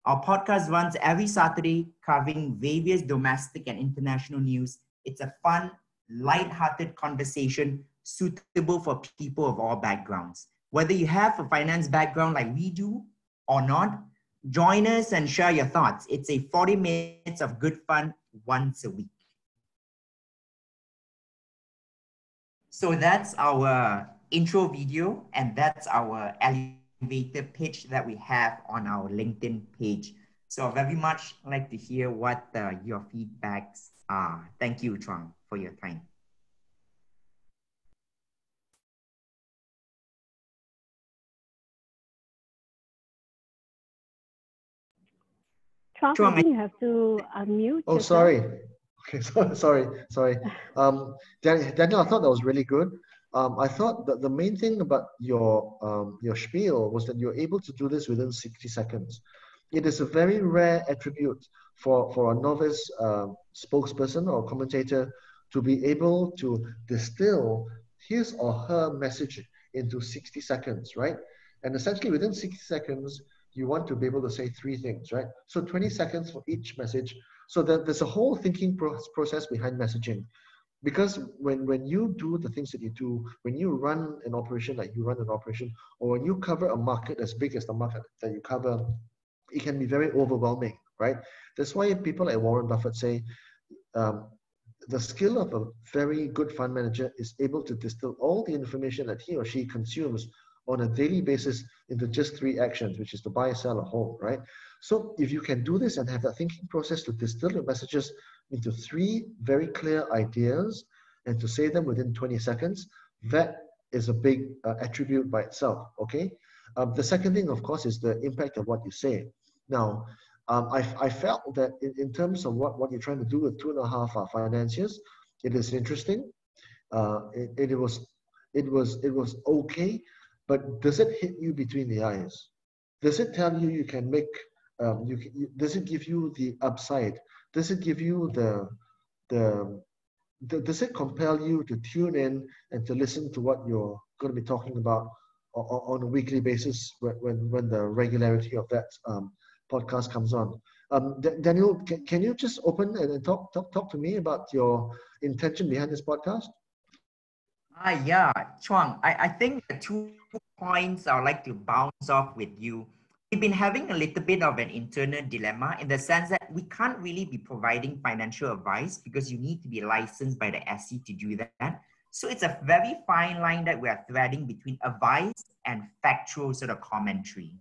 Our podcast runs every Saturday, covering various domestic and international news. It's a fun, light-hearted conversation suitable for people of all backgrounds. Whether you have a finance background like we do or not, join us and share your thoughts. It's a 40 minutes of good fun once a week. So that's our intro video, and that's our elevator pitch that we have on our LinkedIn page. So very much like to hear what your feedbacks are. Thank you, Chuang, for your time. Chuang, I think you have to unmute. Oh, yourself. sorry. Okay, sorry. Daniel, I thought that was really good. I thought that the main thing about your spiel was that you're able to do this within 60 seconds. It is a very rare attribute for a novice spokesperson or commentator to be able to distill his or her message into 60 seconds, right? And essentially within 60 seconds, you want to be able to say 3 things, right? So 20 seconds for each message. So that there's a whole thinking process behind messaging. Because when you do the things that you do, when you run an operation like you run an operation, or when you cover a market as big as the market that you cover, it can be very overwhelming, right? That's why people like Warren Buffett say, the skill of a very good fund manager is able to distill all the information that he or she consumes on a daily basis into just 3 actions, which is to buy, sell, or hold, right? So if you can do this and have that thinking process to distill your messages into 3 very clear ideas and to say them within 20 seconds, that is a big attribute by itself, okay? The second thing, of course, is the impact of what you say. Now, I felt that in terms of what you're trying to do with 2.5 financiers, it is interesting. It was okay, but does it hit you between the eyes? Does it tell you you can make? Does it give you the upside? Does it give you does it compel you to tune in and to listen to what you're going to be talking about on a weekly basis when the regularity of that podcast comes on? Daniel, can you just open and talk to me about your intention behind this podcast? Yeah, Chuang, I think the 2 points I would like to bounce off with you. We've been having a little bit of an internal dilemma in the sense that we can't really be providing financial advice because you need to be licensed by the SE to do that. So it's a very fine line that we are threading between advice and factual sort of commentary.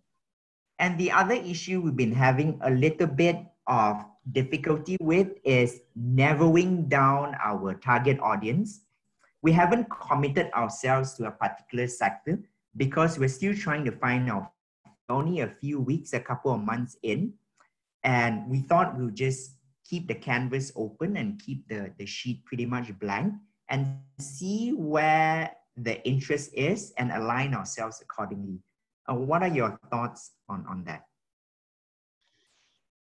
And the other issue we've been having a little bit of difficulty with is narrowing down our target audience. We haven't committed ourselves to a particular sector because we're still trying to find our only a few weeks, a couple of months in, and we thought we'll just keep the canvas open and keep the sheet pretty much blank and see where the interest is and align ourselves accordingly. What are your thoughts on that?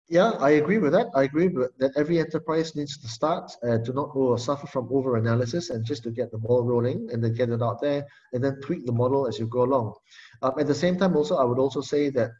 Yeah, I agree with that. I agree with that every enterprise needs to start to not suffer from over-analysis and just to get the ball rolling and then get it out there and then tweak the model as you go along. At the same time, also, I would also say that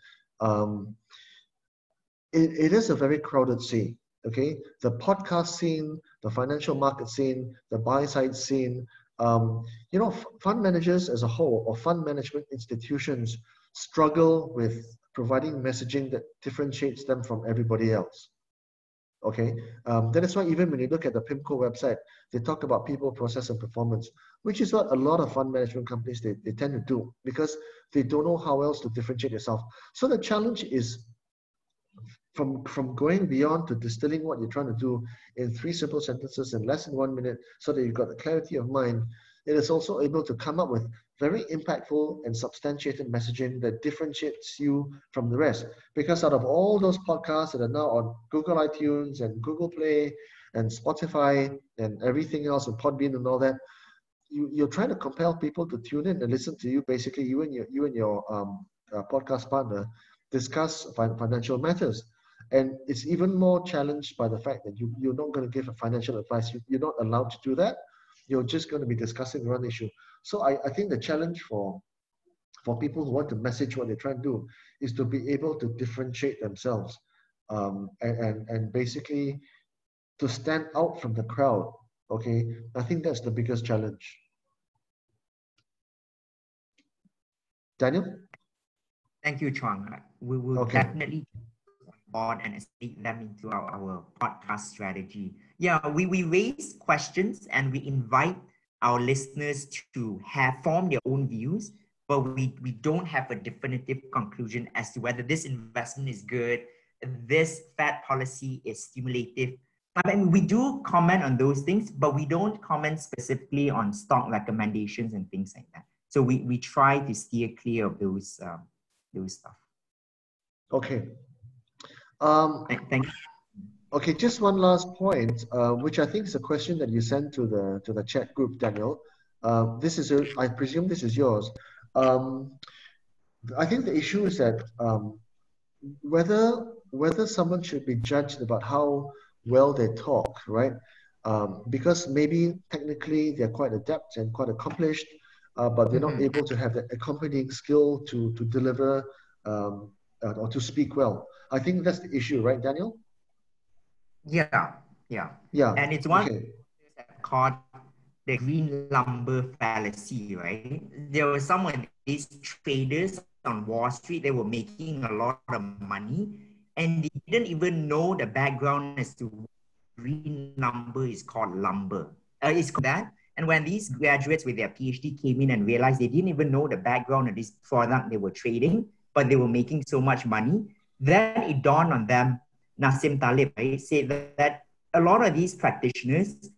it is a very crowded scene, okay? The podcast scene, the financial market scene, the buy-side scene, fund managers as a whole or fund management institutions struggle with providing messaging that differentiates them from everybody else. Okay, that is why even when you look at the PIMCO website, they talk about people, process, and performance, which is what a lot of fund management companies they tend to do because they don't know how else to differentiate yourself. So the challenge is from going beyond to distilling what you're trying to do in 3 simple sentences in less than 1 minute, so that you've got the clarity of mind. It is also able to come up with very impactful and substantiated messaging that differentiates you from the rest. Because out of all those podcasts that are now on Google iTunes and Google Play and Spotify and everything else and Podbean and all that, you're trying to compel people to tune in and listen to you. Basically, you and your podcast partner discuss financial matters. And it's even more challenged by the fact that you're not going to give a financial advice. You're not allowed to do that. You're just going to be discussing one issue. So I think the challenge for people who want to message what they're trying to do is to be able to differentiate themselves and basically to stand out from the crowd. Okay, I think that's the biggest challenge. Daniel? Thank you, Chuang. We will definitely on and speak them into our podcast strategy. Yeah, we raise questions and we invite our listeners to form their own views, but we don't have a definitive conclusion as to whether this investment is good, this Fed policy is stimulative. I mean, we do comment on those things, but we don't comment specifically on stock recommendations and things like that. So we try to steer clear of those stuff. Okay. Thank you. Okay, just one last point, which I think is a question that you sent to the chat group, Daniel. I presume this is yours. I think the issue is that whether someone should be judged about how well they talk, right? Because maybe technically they're quite adept and quite accomplished, but they're not able to have the accompanying skill to deliver or to speak well. I think that's the issue, right, Daniel? Yeah. And it's one called the green lumber fallacy, right? There were some of these traders on Wall Street, they were making a lot of money and they didn't even know the background as to green lumber is called lumber. It's called that. And when these graduates with their PhD came in and realized they didn't even know the background of this product they were trading, but they were making so much money, then it dawned on them, Nassim Taleb, right, said that a lot of these practitioners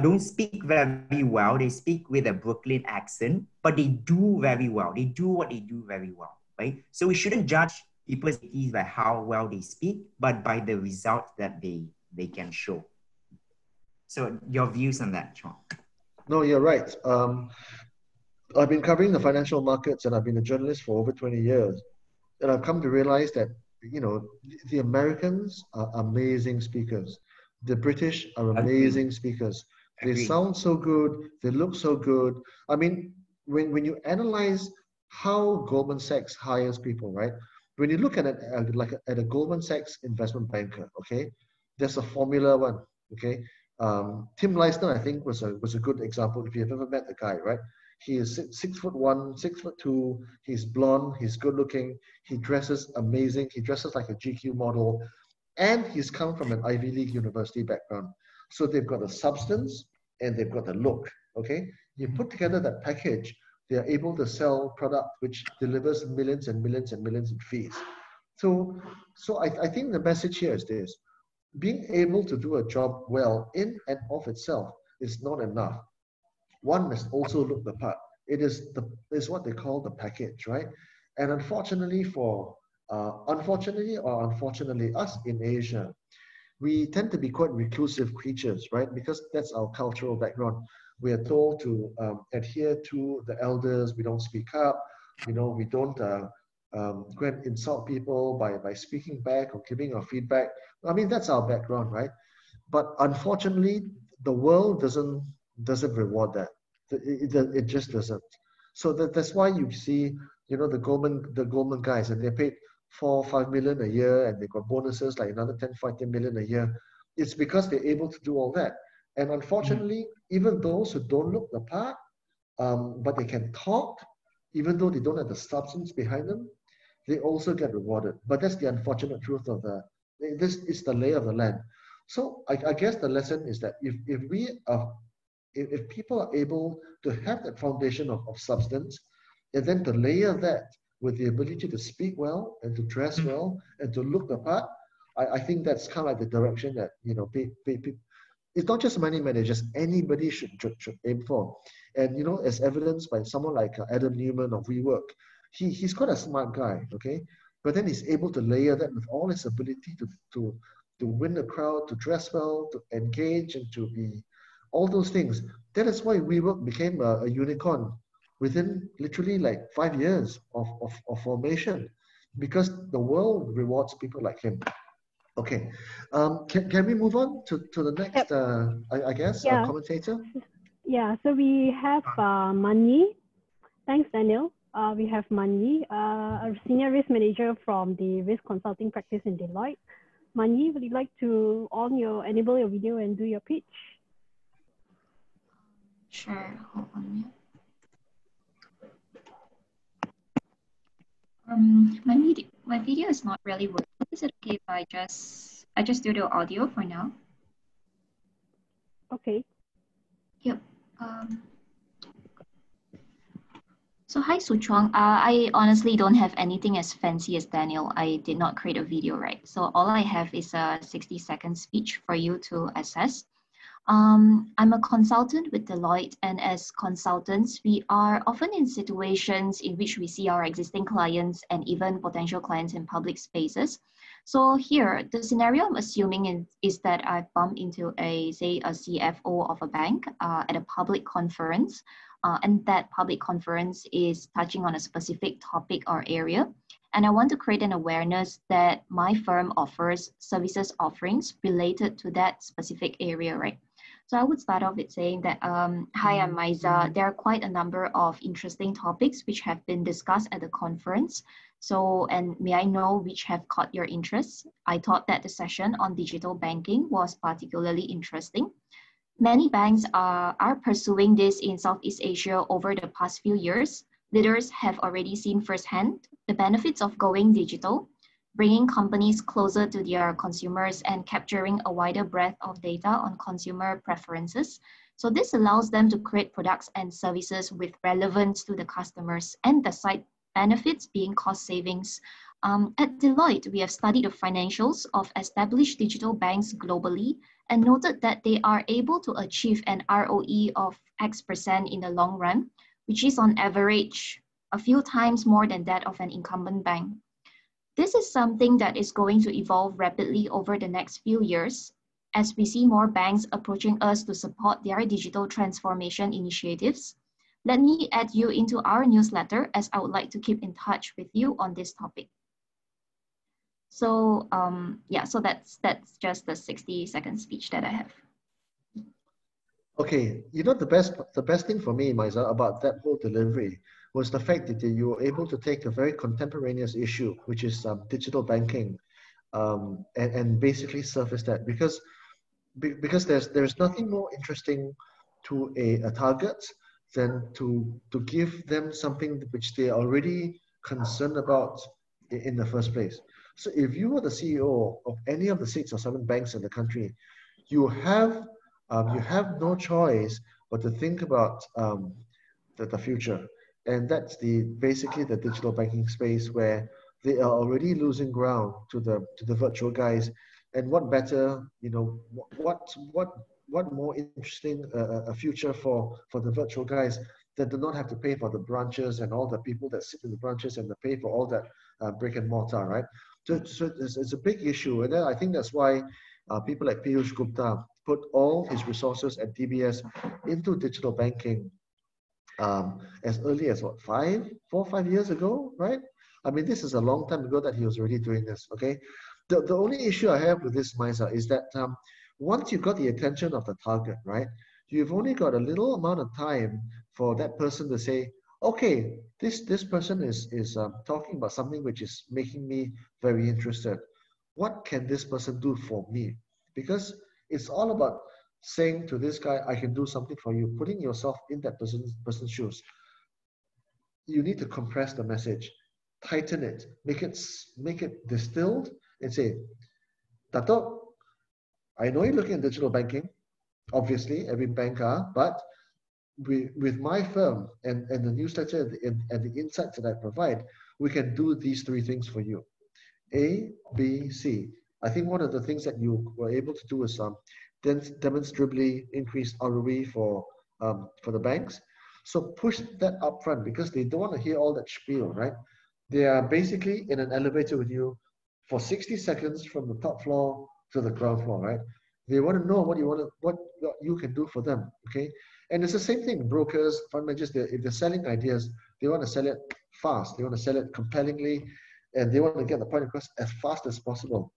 don't speak very well. They speak with a Brooklyn accent, but they do very well. They do what they do very well, right? So we shouldn't judge people's abilities by how well they speak, but by the results that they can show. So your views on that, Chuang? No, you're right. I've been covering the financial markets and I've been a journalist for over 20 years. And I've come to realize that, the Americans are amazing speakers. The British are amazing speakers. They sound so good. They look so good. I mean, when you analyze how Goldman Sachs hires people, right? When you look at it at a Goldman Sachs investment banker, okay, there's a formula one, okay? Tim Leissner, I think, was a good example. If you've ever met the guy, right? He is 6'1", 6'2". He's blonde. He's good looking. He dresses amazing. He dresses like a GQ model, and he's come from an Ivy League university background. So they've got the substance and they've got the look. Okay, you put together that package, they are able to sell product which delivers millions and millions and millions in fees. So I think the message here is this: being able to do a job well in and of itself is not enough. One must also look the part. It is what they call the package, right? And unfortunately unfortunately, us in Asia, we tend to be quite reclusive creatures, right? Because that's our cultural background. We are told to adhere to the elders. We don't speak up. We don't go and insult people by speaking back or giving our feedback. I mean, that's our background, right? But unfortunately, the world doesn't reward that. It just doesn't. So that's why you see, the Goldman guys, and they're paid $4 or $5 million a year, and they got bonuses like another 10, 15 million a year. It's because they're able to do all that. And unfortunately, even those who don't look the part, but they can talk, even though they don't have the substance behind them, they also get rewarded. But that's the unfortunate truth of this is the lay of the land. So I guess the lesson is that if people are able to have that foundation of substance, and then to layer that with the ability to speak well and to dress well and to look the part, I think that's kind of like the direction that it's not just money managers, anybody should aim for. And as evidenced by someone like Adam Newman of WeWork, he's quite a smart guy, okay? But then he's able to layer that with all his ability to win the crowd, to dress well, to engage, and to be all those things. That is why WeWork became a unicorn within literally like 5 years of formation, because the world rewards people like him. Okay, can we move on to the next, I guess, commentator? Yeah, so we have Manyi. Thanks, Daniel. We have Manyi, a senior risk manager from the risk consulting practice in Deloitte. Manyi, would you like to enable your video and do your pitch? Sure, hold on. My video is not really working. Is it okay if I just do the audio for now? Okay. Yep. So hi, Suchuang. I honestly don't have anything as fancy as Daniel. I did not create a video, right? So all I have is a 60-second speech for you to assess. I'm a consultant with Deloitte, and as consultants, we are often in situations in which we see our existing clients and even potential clients in public spaces. So here, the scenario I'm assuming is that I bump into say a CFO of a bank at a public conference, and that public conference is touching on a specific topic or area. And I want to create an awareness that my firm offers services offerings related to that specific area, right? So I would start off with saying that, hi, I'm Maiza. There are quite a number of interesting topics which have been discussed at the conference. So, and may I know which have caught your interest? I thought that the session on digital banking was particularly interesting. Many banks are pursuing this in Southeast Asia over the past few years. Leaders have already seen firsthand the benefits of going digital, bringing companies closer to their consumers and capturing a wider breadth of data on consumer preferences. So this allows them to create products and services with relevance to the customers, and the side benefits being cost savings. At Deloitte, we have studied the financials of established digital banks globally and noted that they are able to achieve an ROE of X% in the long run, which is on average a few times more than that of an incumbent bank. This is something that is going to evolve rapidly over the next few years as we see more banks approaching us to support their digital transformation initiatives. Let me add you into our newsletter, as I would like to keep in touch with you on this topic. So yeah, so that's just the 60-second speech that I have. Okay, you know, the best thing for me, Maiza, about that whole delivery was the fact that you were able to take a very contemporaneous issue, which is digital banking, and basically surface that, because there's nothing more interesting to a target than to give them something which they are already concerned about in the first place. So if you were the CEO of any of the 6 or 7 banks in the country, you have no choice but to think about the future. And that's basically the digital banking space, where they are already losing ground to the virtual guys. And what better, you know, what more interesting a future for the virtual guys that do not have to pay for the branches and all the people that sit in the branches and to pay for all that brick and mortar, right? So it's a big issue. And then I think that's why people like Piyush Gupta put all his resources at DBS into digital banking as early as what, 4 or 5 years ago, right? I mean, this is a long time ago that he was already doing this, okay? The only issue I have with this, Maiza, is that once you've got the attention of the target, right, you've only got a little amount of time for that person to say, okay, this person is talking about something which is making me very interested. What can this person do for me? Because it's all about saying to this guy, I can do something for you, putting yourself in that person's shoes. You need to compress the message, tighten it, make it distilled, and say, Dato, I know you're looking at digital banking. Obviously, every bank are, but with my firm and the newsletter and the insights that I provide, we can do these 3 things for you. A, B, C. I think one of the things that you were able to do is demonstrably increase ROE for the banks. So push that up front, because they don't want to hear all that spiel, right? They are basically in an elevator with you for 60 seconds from the top floor to the ground floor, right? They want to know what you can do for them, okay? And it's the same thing. Brokers, fund managers, if they're selling ideas, they want to sell it fast. They want to sell it compellingly, and they want to get the point across as fast as possible.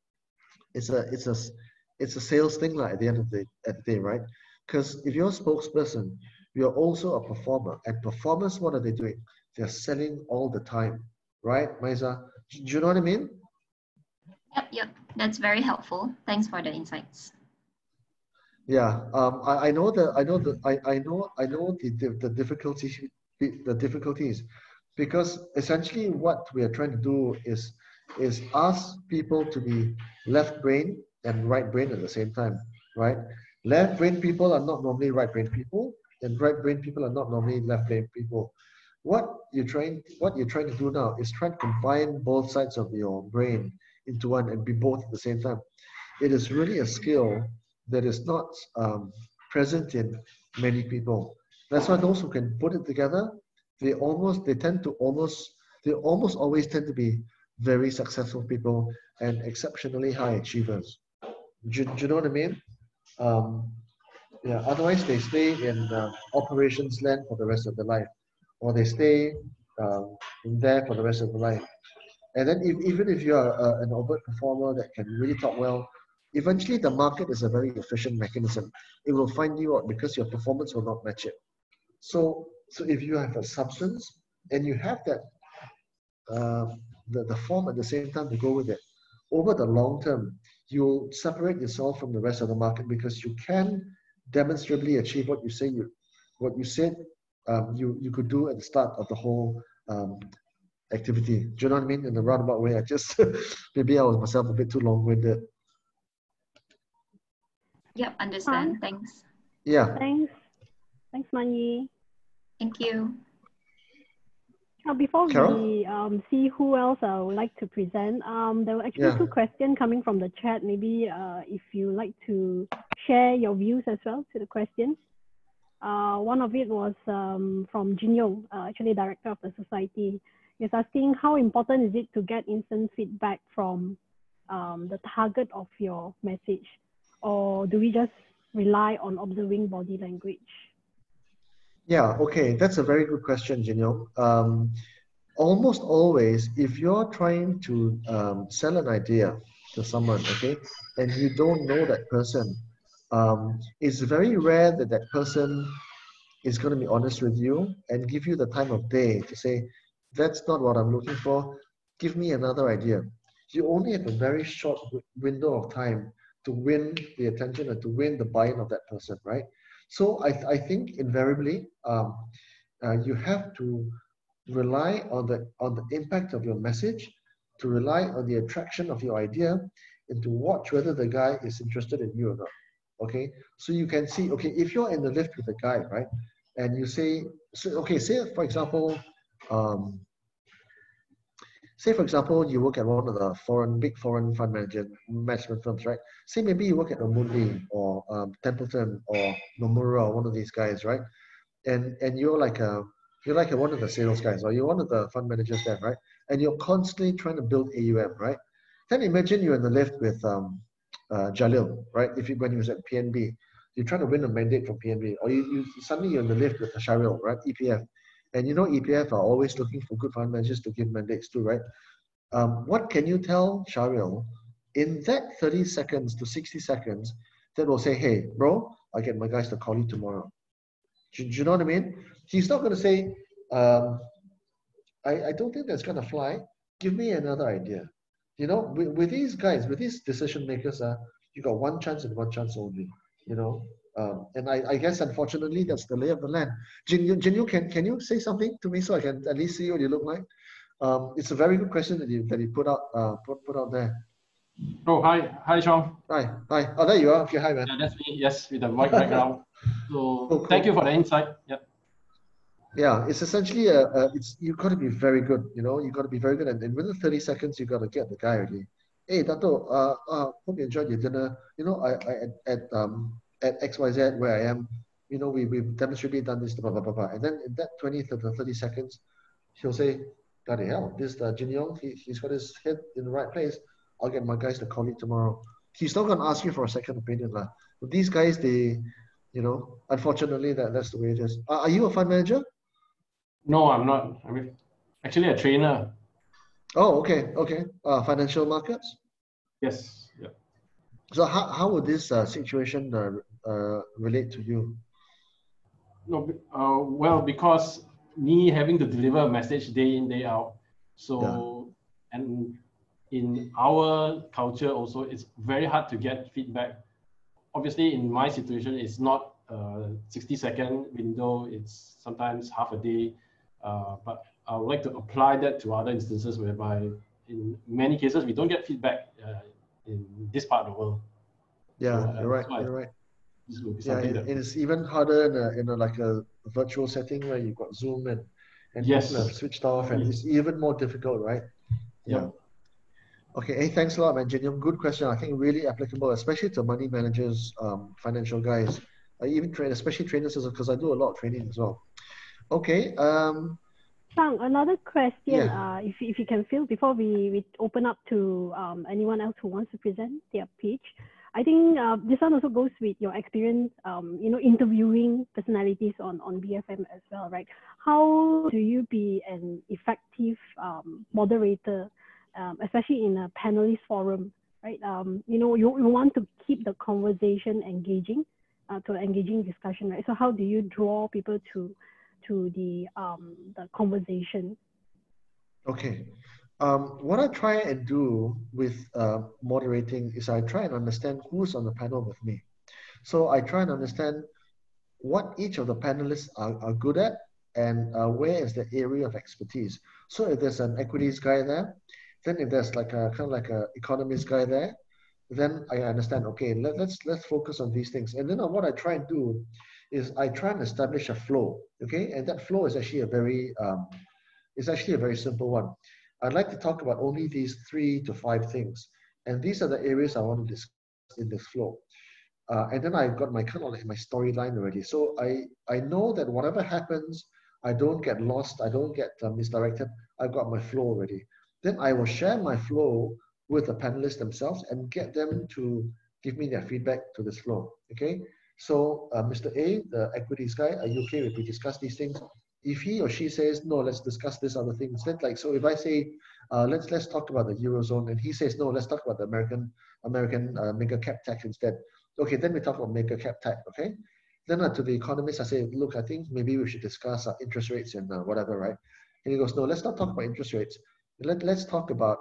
It's a sales thing, like, at the end of the day, right? Because if you're a spokesperson, you're also a performer. And performers, what are they doing? They're selling all the time, right, Maisa? Do you know what I mean? Yep. That's very helpful. Thanks for the insights. Yeah, I know the difficulties, because essentially what we are trying to do is ask people to be left brain and right brain at the same time, right? Left brain people are not normally right brain people, and right brain people are not normally left brain people. What you're trying to do now is try to combine both sides of your brain into one and be both at the same time. It is really a skill that is not present in many people. That's why those who can put it together, they almost always tend to be very successful people and exceptionally high achievers. Do you know what I mean? Yeah. Otherwise, they stay in operations land for the rest of their life, or they stay in there for the rest of their life. And then even if you are an overt performer that can really talk well, eventually the market is a very efficient mechanism. It will find you out because your performance will not match it. So if you have a substance and you have that the form at the same time to go with it, over the long term, you'll separate yourself from the rest of the market because you can demonstrably achieve what you said you could do at the start of the whole activity. Do you know what I mean? In a roundabout way, maybe I was myself a bit too long-winded. Yep, understand. Thanks. Yeah. Thanks, Manyi. Thank you. Now, before Carol? we see who else I would like to present, there were actually two questions coming from the chat. Maybe if you like to share your views as well to the questions. One of it was from Jin Yong, actually director of the society. He's asking, how important is it to get instant feedback from the target of your message? Or do we just rely on observing body language? Yeah, okay. That's a very good question, Jinyo. Almost always, if you're trying to sell an idea to someone, okay, and you don't know that person, it's very rare that that person is going to be honest with you and give you the time of day to say, that's not what I'm looking for. Give me another idea. You only have a very short window of time to win the attention and to win the buy-in of that person, right? So I think invariably you have to rely on the impact of your message, to rely on the attraction of your idea, and to watch whether the guy is interested in you or not. Okay, so you can see, okay, if you're in the lift with a guy, right, and you say, okay, say for example, you work at one of the big foreign fund management firms, right? Say maybe you work at Amundi or Templeton or Nomura, or one of these guys, right? And you're like one of the sales guys, or you're one of the fund managers there, right? And you're constantly trying to build AUM, right? Then imagine you're in the lift with Jalil, right? When he was at PNB, you're trying to win a mandate from PNB, or suddenly you're in the lift with Sharil, right? EPF. And you know EPF are always looking for good fund managers to give mandates to, right? What can you tell Sharil in that 30 seconds to 60 seconds that will say, hey, bro, I'll get my guys to call you tomorrow? Do you know what I mean? He's not going to say, I don't think that's going to fly. Give me another idea. You know, with these guys, with these decision makers, you got one chance and one chance only, you know. And I guess, unfortunately, that's the lay of the land. Jinyu, can you say something to me so I can at least see what you look like? It's a very good question that you put out there. Oh, hi, Sean. Hi. Oh, there you are. Okay, hi, man. Yeah, that's me. Yes, with the white background. So, cool. Thank you for the insight. Yeah. Yeah, it's essentially you got to be very good. You know, you got to be very good, and within 30 seconds, you got to get the guy already. Hey, Dato, hope you enjoyed your dinner. You know, at XYZ where I am, you know, we've demonstrably done this, blah, blah, blah, blah. And then in that 20 to 30 seconds, he'll say, bloody hell, this Jin Yong, he's got his head in the right place. I'll get my guys to call you tomorrow. he's not going to ask you for a second opinion. But these guys, they, unfortunately, that's the way it is. Are you a fund manager? No, I'm not. I mean, actually a trainer. Oh, okay. Financial markets? Yes. Yeah. So how would this situation relate to you? No, well, because me having to deliver a message day in, day out. So, and in our culture also, it's very hard to get feedback. Obviously, in my situation, it's not a 60-second window. It's sometimes half a day. But I would like to apply that to other instances whereby in many cases, we don't get feedback in this part of the world. Yeah, so, you're right. This will be Yeah, something that it's even harder in a like a virtual setting where you've got Zoom and yes, people have switched off, and it's even more difficult, right? Yeah. Yep. Okay, hey, thanks a lot, man. Jin, good question. I think really applicable, especially to money managers, financial guys, even especially trainers, because I do a lot of training as well. Okay. Sang, another question, Yeah. if you can fill before we open up to anyone else who wants to present their pitch. I think this one also goes with your experience, interviewing personalities on BFM as well, right? How do you be an effective moderator, especially in a panelist forum, right? You want to keep the conversation engaging, to an engaging discussion, right? So how do you draw people to the conversation? Okay. What I try and do with moderating is I try and understand who's on the panel with me. So I try and understand what each of the panelists are good at and where is the area of expertise. So if there's an equities guy there, then if there's like a kind of like a economist guy there, then I understand, okay, let's focus on these things. And then what I try and do is I try and establish a flow, okay? And that flow is actually a very simple one. I'd like to talk about only these 3 to 5 things. And these are the areas I want to discuss in this flow. And then I've got my kind of like my storyline already. So I know that whatever happens, I don't get lost, I don't get misdirected. I've got my flow already. Then I will share my flow with the panelists themselves and get them to give me their feedback to this flow. Okay. So Mr. A, the equities guy, are you okay if we discuss these things? If he or she says, no, let's discuss this other thing instead. Like, so if I say, let's talk about the Eurozone, and he says, no, let's talk about the American mega cap tech instead. Okay, then we talk about mega cap tech, okay? Then to the economist, I say, look, I think maybe we should discuss interest rates and whatever, right? And he goes, no, let's not talk about interest rates. Let's talk about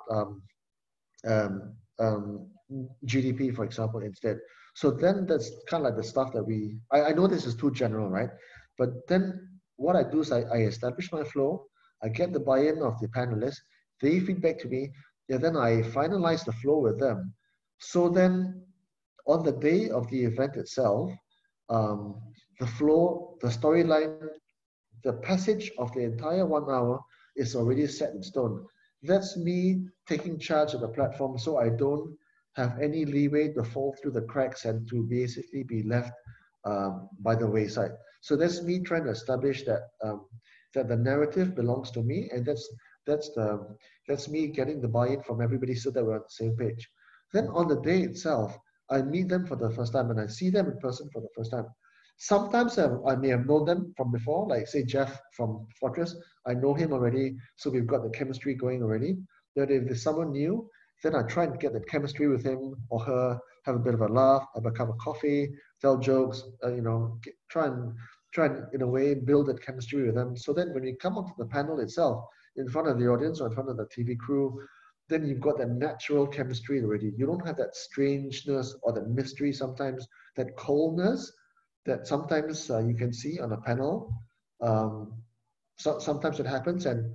GDP, for example, instead. So then that's kind of like the stuff that I know this is too general, right? But then what I do is I establish my flow, I get the buy-in of the panelists, they feedback to me, and then I finalize the flow with them. So then on the day of the event itself, the flow, the storyline, the passage of the entire 1 hour is already set in stone. That's me taking charge of the platform so I don't have any leeway to fall through the cracks and to basically be left by the wayside. So that's me trying to establish that that the narrative belongs to me, and that's me getting the buy-in from everybody so that we're on the same page. Then on the day itself, I meet them for the first time and I see them in person for the first time. Sometimes I may have known them from before, like say Jeff from Fortress. I know him already, so we've got the chemistry going already. But if there's someone new, then I try and get the chemistry with him or her, have a bit of a laugh, have a cup of coffee, tell jokes, try and in a way build that chemistry with them. So then when we come onto the panel itself, in front of the audience or in front of the TV crew, then you've got that natural chemistry already. You don't have that strangeness or that mystery sometimes, that coldness that sometimes you can see on a panel. Sometimes it happens, and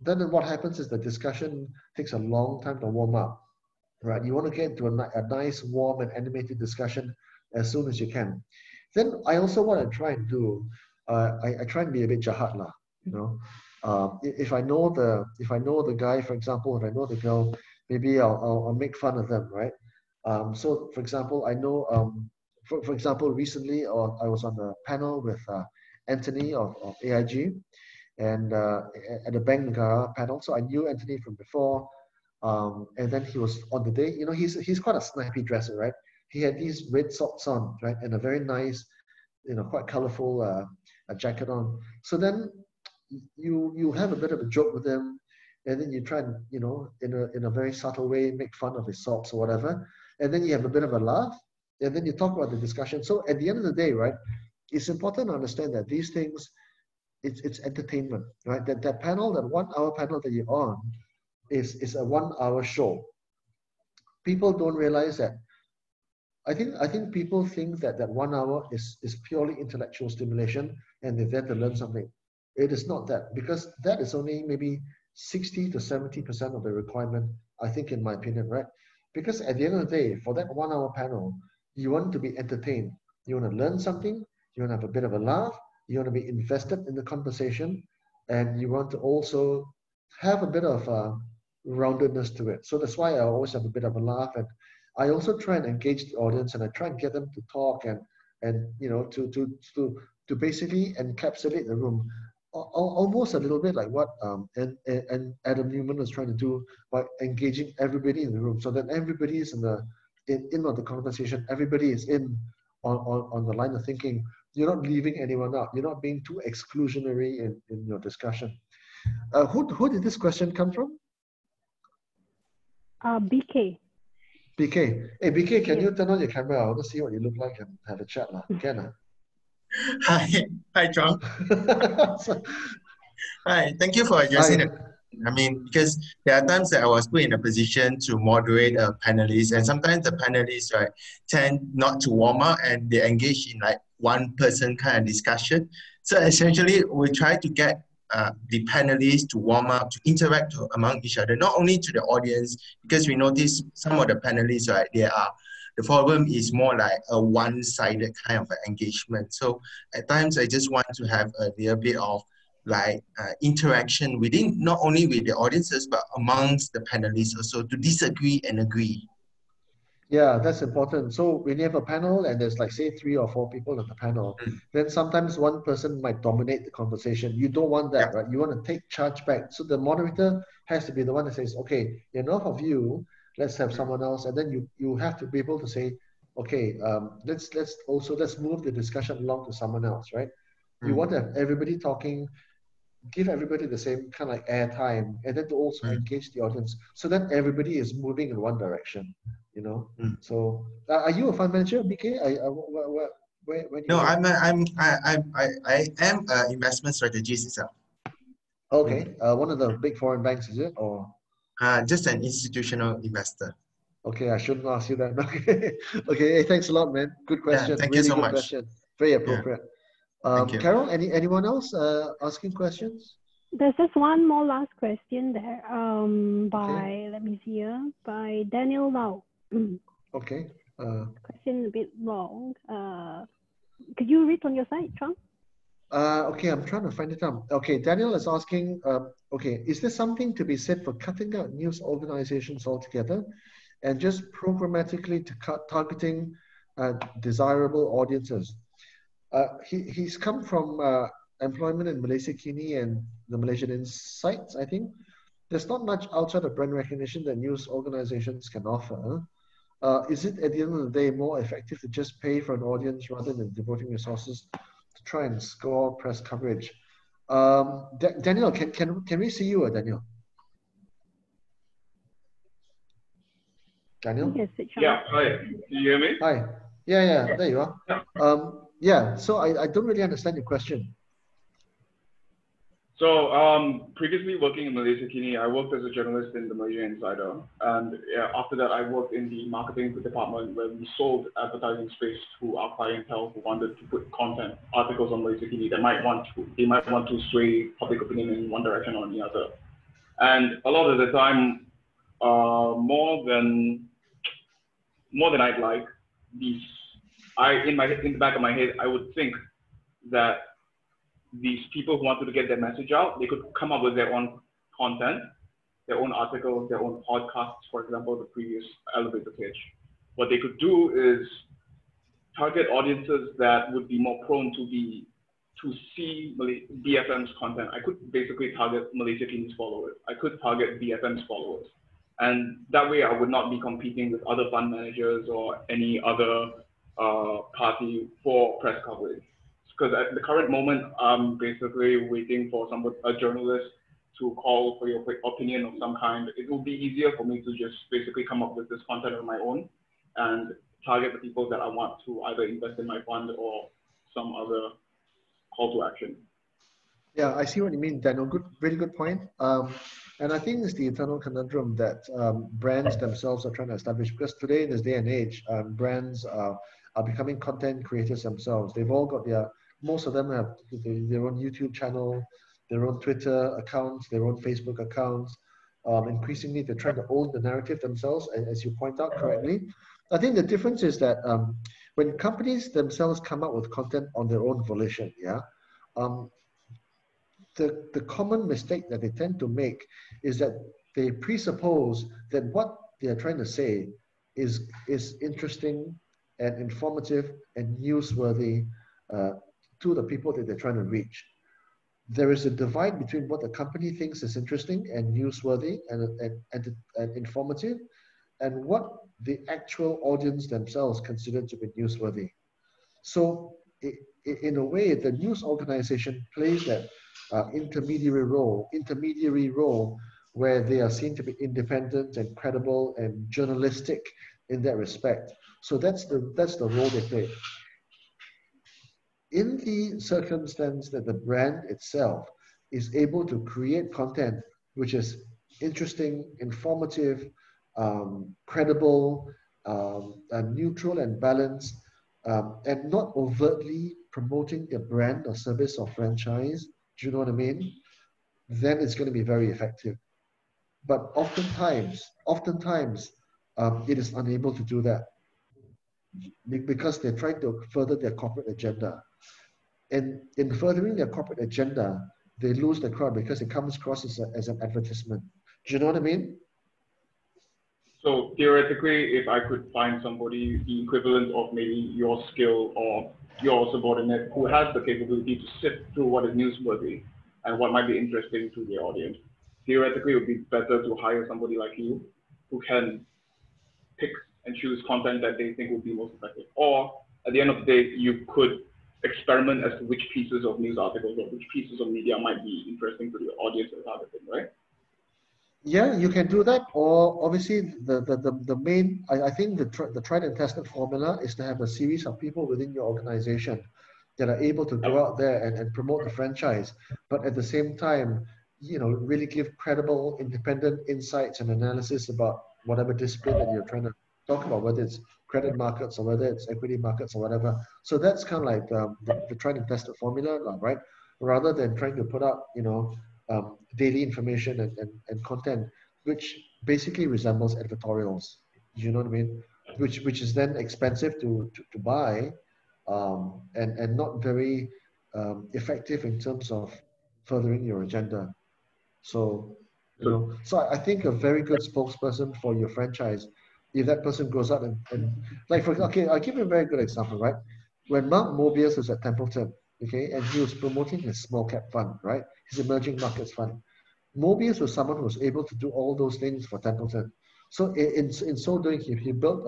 then what happens is the discussion takes a long time to warm up, right? You want to get into a nice, warm, and animated discussion as soon as you can. Then I also want to try and do, I try and be a bit jahat lah, you know. If I know the guy, for example, if I know the girl, maybe I'll make fun of them, right? So for example, I know, for example, recently I was on the panel with Anthony of AIG, and at the Bank Negara panel. So I knew Anthony from before. And then he was on the day, he's quite a snappy dresser, right? He had these red socks on, right? And a very nice, quite colorful a jacket on. So then you have a bit of a joke with him, and then you try and, in a very subtle way, make fun of his socks or whatever. And then you have a bit of a laugh, and then you talk about the discussion. So at the end of the day, right, it's important to understand that these things, it's entertainment, right? That panel, that 1 hour panel that you're on is a 1 hour show. People don't realize that. I think people think that 1 hour is purely intellectual stimulation and they're there to learn something. It is not that, because that is only maybe 60 to 70% of the requirement, I think, in my opinion, right? Because at the end of the day, for that 1 hour panel, you want to be entertained. You want to learn something, you want to have a bit of a laugh, you want to be invested in the conversation, and you want to also have a bit of roundedness to it. So that's why I always have a bit of a laugh, and I also try and engage the audience, and I try and get them to talk and to basically encapsulate the room, almost a little bit like what and Adam Newman was trying to do by engaging everybody in the room, so that everybody is in on the conversation, everybody is in on the line of thinking. You're not leaving anyone out. You're not being too exclusionary in your discussion. Who did this question come from? BK. BK. Hey, BK, can you turn on your camera? I want to see what you look like and have a chat. Can Hi, John. Hi, thank you for addressing it. I mean, because there are times that I was put in a position to moderate a panelist, and sometimes the panelists, right, tend not to warm up and they engage in like one person kind of discussion. So essentially, we try to get the panelists to warm up, to interact among each other, not only to the audience, because we notice some of the panelists, right, the problem is more like a one-sided kind of engagement. So at times, I just want to have a little bit of like interaction within, not only with the audiences, but amongst the panelists also, to disagree and agree. Yeah, that's important. So when you have a panel and there's like, say, 3 or 4 people on the panel, then sometimes one person might dominate the conversation. You don't want that, right? You want to take charge back. So the moderator has to be the one that says, okay, enough of you, let's have someone else. And then you have to be able to say, okay, let's move the discussion along to someone else, right? You want to have everybody talking, give everybody the same kind of like air time, and then to also engage the audience, so that everybody is moving in one direction, So, are you a fund manager, BK? No, I am an investment strategist itself. Okay, one of the big foreign banks, is it, or? Just an institutional investor. Okay, I shouldn't ask you that. Okay, okay. Hey, thanks a lot, man. Good question. Yeah, thank really you so good much. Question. Very appropriate. Thank you. Carol, anyone else asking questions? There's just one more last question there. Let me see here, by Daniel Lau. Okay. Question a bit long. Could you read on your side, Chung? Okay, I'm trying to find it out. Okay, Daniel is asking, okay, is there something to be said for cutting out news organizations altogether and just programmatically targeting desirable audiences? He's come from employment in Malaysia Kini and the Malaysian Insights, I think. There's not much outside of brand recognition that news organizations can offer. Is it, at the end of the day, more effective to just pay for an audience rather than devoting resources to try and score press coverage? Daniel, can we see you, Daniel? Daniel? Yes, yeah, hi. Can you hear me? Hi. Yeah, there you are. Yeah, so I don't really understand your question. So previously working in Malaysia Kini, I worked as a journalist in the Malaysia Insider. And after that, I worked in the marketing department where we sold advertising space to our clientele who wanted to put content, articles on Malaysia Kini that might want to sway public opinion in one direction or the other. And a lot of the time, more than I'd like, in the back of my head, I would think that these people who wanted to get their message out, they could come up with their own content, their own articles, their own podcasts, for example, the previous elevator pitch. What they could do is target audiences that would be more prone to see BFM's content. I could basically target Malaysia Kini's followers. I could target BFM's followers. And that way I would not be competing with other fund managers or any other party for press coverage. Because at the current moment, I'm basically waiting for a journalist to call for your opinion of some kind. It will be easier for me to just basically come up with this content on my own and target the people that I want to either invest in my fund or some other call to action. Yeah, I see what you mean, Daniel. Good, really good point. And I think it's the eternal conundrum that brands themselves are trying to establish, because today in this day and age, brands are becoming content creators themselves. They've all got most of them have their own YouTube channel, their own Twitter accounts, their own Facebook accounts. Increasingly, they're trying to own the narrative themselves, as you point out correctly. I think the difference is that when companies themselves come up with content on their own volition, the common mistake that they tend to make is that they presuppose that what they are trying to say is interesting and informative and newsworthy to the people that they're trying to reach. There is a divide between what the company thinks is interesting and newsworthy and informative, and what the actual audience themselves consider to be newsworthy. So in a way, the news organization plays that intermediary role where they are seen to be independent and credible and journalistic in that respect. So that's the role they play. In the circumstance that the brand itself is able to create content which is interesting, informative, credible, neutral and balanced, and not overtly promoting their brand or service or franchise, do you know what I mean? Then it's going to be very effective. But oftentimes, it is unable to do that because they're trying to further their corporate agenda. And in furthering their corporate agenda, they lose the crowd because it comes across as an advertisement. Do you know what I mean? So theoretically, if I could find somebody the equivalent of maybe your skill or your subordinate who has the capability to sift through what is newsworthy and what might be interesting to the audience, theoretically, it would be better to hire somebody like you who can pick and choose content that they think would be most effective. Or at the end of the day, you could experiment as to which pieces of news articles or which pieces of media might be interesting to the audience or targeting, right? Yeah, you can do that. Or obviously, the main, I think the tried and tested formula is to have a series of people within your organization that are able to go out there and promote the franchise, but at the same time, really give credible, independent insights and analysis about whatever discipline that you're trying to talk about, whether it's credit markets or whether it's equity markets or whatever. So that's kind of like the tried and tested formula, right? Rather than trying to put out, daily information and content, which basically resembles editorials. You know what I mean? Which is then expensive to buy, and not very effective in terms of furthering your agenda. So, so I think a very good spokesperson for your franchise, if that person goes out and like, I'll give you a very good example, right? When Mark Mobius was at Templeton, okay, and he was promoting his small cap fund, right? His emerging markets fund. Mobius was someone who was able to do all those things for Templeton. So in so doing, he built,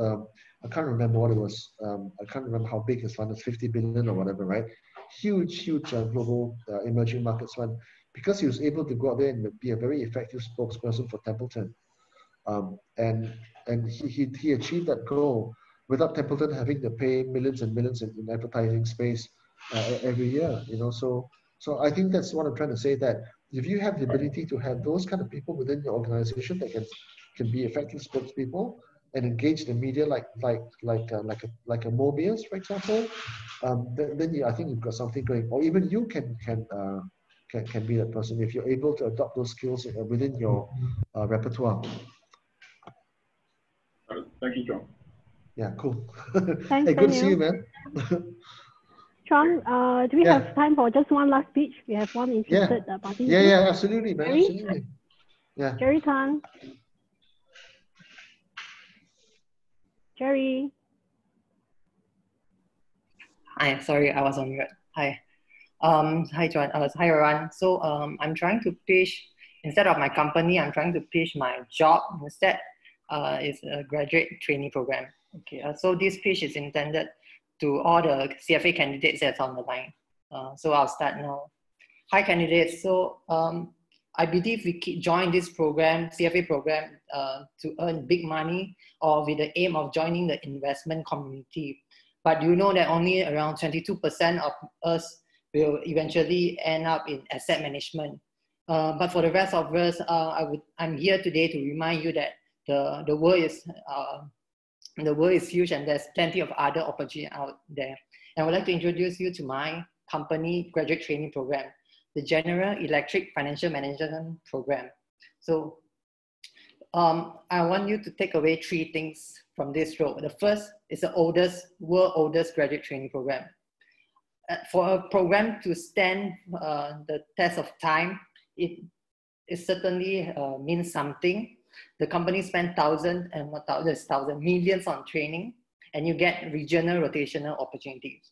I can't remember what it was. I can't remember how big his fund is, 50 billion or whatever, right? Huge global emerging markets fund, because he was able to go out there and be a very effective spokesperson for Templeton. And he achieved that goal without Templeton having to pay millions and millions in advertising space every year, So I think that's what I'm trying to say, that if you have the ability to have those kind of people within your organization that can be effective spokespeople and engage the media like a Mobius, for example, then I think you've got something going. Or even you can be that person if you're able to adopt those skills within your repertoire. Thank you, John. Yeah, cool. Thanks, hey, good to see you, man. Chong, do we have time for just one last speech? We have one interested participant. Yeah, absolutely, man. Jerry? Absolutely. Yeah. Jerry Tan. Jerry. Hi, sorry, I was on mute. Hi. Hi, John. Hi, everyone. So I'm trying to pitch instead of my company, I'm trying to pitch my job instead. It's a graduate trainee program. Okay, so this pitch is intended to all the CFA candidates that's on the line. So I'll start now. Hi candidates, so I believe we join this program, CFA program, to earn big money or with the aim of joining the investment community. But you know that only around 22% of us will eventually end up in asset management. But for the rest of us, I'm here today to remind you that the world is huge and there's plenty of other opportunities out there. And I would like to introduce you to my company graduate training program, the General Electric Financial Management Program. So I want you to take away 3 things from this role. The first is the world oldest graduate training program. For a program to stand the test of time, it certainly means something. The company spent millions on training, and you get regional rotational opportunities.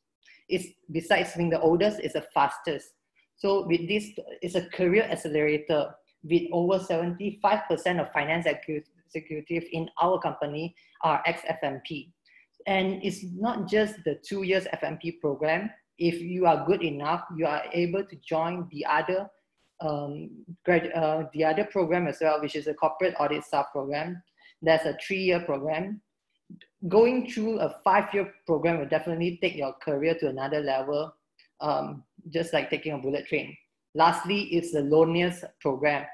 It's besides being the oldest, it's the fastest. So with this, it's a career accelerator with over 75% of finance executives in our company are ex-FMP. And it's not just the 2 years FMP program. If you are good enough, you are able to join the other program as well, which is a corporate audit staff program. That's a 3-year program. Going through a 5-year program will definitely take your career to another level, just like taking a bullet train. Lastly, it's the loneliest program.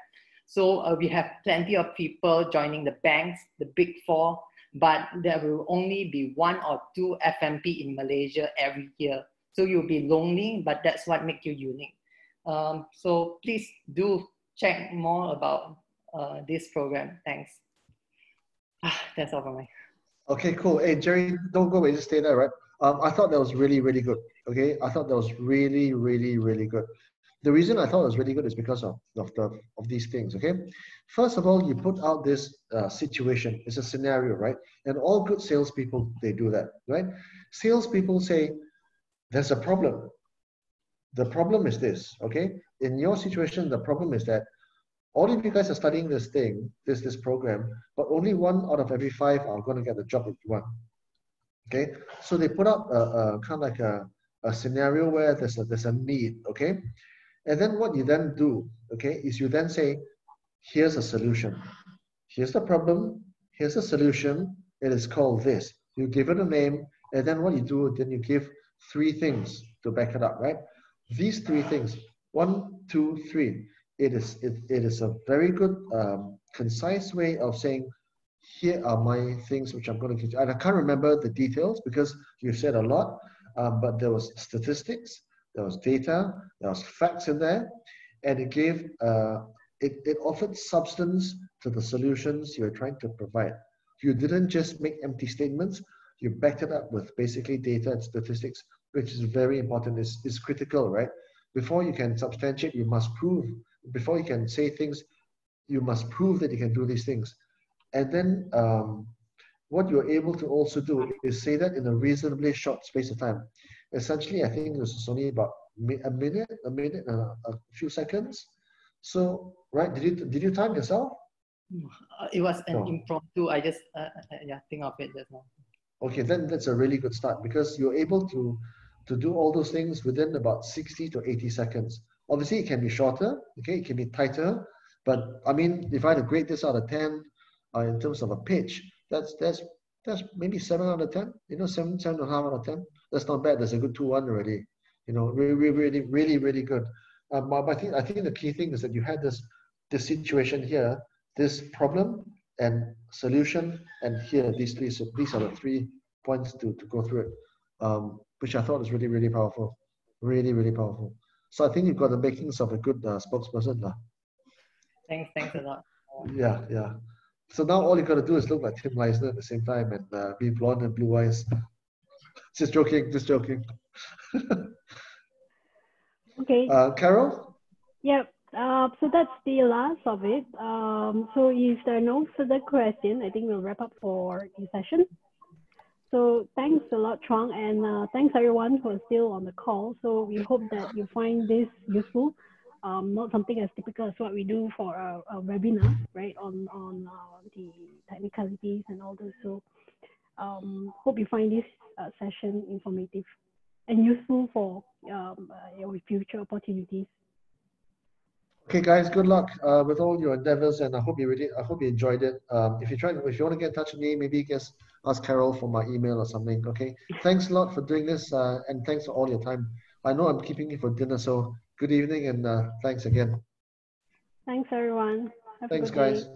So we have plenty of people joining the banks, the big 4, but there will only be 1 or 2 FMP in Malaysia every year. So you'll be lonely, but that's what makes you unique. So please do check more about this program. Thanks. That's all from me. Okay, cool. Hey, Jerry, don't go away. Just stay there, right? I thought that was really, really good. Okay, I thought that was really, really, really good. The reason I thought it was really good is because of these things. Okay, first of all, you put out this situation. It's a scenario, right? And all good salespeople, they do that, right? Salespeople say, "There's a problem. The problem is this." Okay, in your situation, the problem is that all of you guys are studying this thing, this program, but only 1 out of every 5 are going to get the job that you want. Okay, so they put up a kind of like a scenario where there's a need. Okay, and then what you then do, okay, is you then say, here's a solution. Here's the problem. Here's a solution. It is called this. You give it a name, and then what you do, then you give 3 things to back it up, right? These 3 things, 1, 2, 3. It is a very good, concise way of saying, here are my things which I'm going to give you. And I can't remember the details because you said a lot, but there was statistics, there was data, there was facts in there, and it gave, it offered substance to the solutions you're trying to provide. You didn't just make empty statements, you backed it up with basically data and statistics, which is very important. It's critical, right? Before you can substantiate, you must prove. Before you can say things, you must prove that you can do these things. And then what you're able to also do is say that in a reasonably short space of time. Essentially, I think this is only about a minute, a few seconds. So, right, did you time yourself? It was an impromptu. I just think of it just now. Okay, then that's a really good start because you're able to do all those things within about 60 to 80 seconds. Obviously, it can be shorter, okay, it can be tighter, but I mean, if I had to grade this out of 10 in terms of a pitch, that's maybe 7 out of 10, you know, 7.5 out of 10. That's not bad. That's a good 2-1 already, you know, really good. But I think the key thing is that you had this situation here, this problem and solution, and here these 3. So these are the 3 points to go through it, which I thought was really powerful, really powerful. So I think you've got the makings of a good spokesperson. Thanks a lot. Yeah. So now all you got to do is look like Tim Leisner at the same time and be blonde and blue eyes. Just joking. Okay. Carol? Yep. So that's the last of it. So if there are no further questions, I think we'll wrap up for the session. So thanks a lot, Chuang, and thanks everyone who is still on the call. So we hope that you find this useful. not something as typical as what we do for a webinar, right, on the technicalities and all those. So hope you find this session informative and useful for your future opportunities. Okay, guys, good luck with all your endeavors, and I hope you enjoyed it. If you want to get in touch with me, maybe just ask Carol for my email or something. Okay, thanks a lot for doing this, and thanks for all your time. I know I'm keeping you for dinner, so good evening, and thanks again. Thanks, everyone. Have thanks, a good day. guys.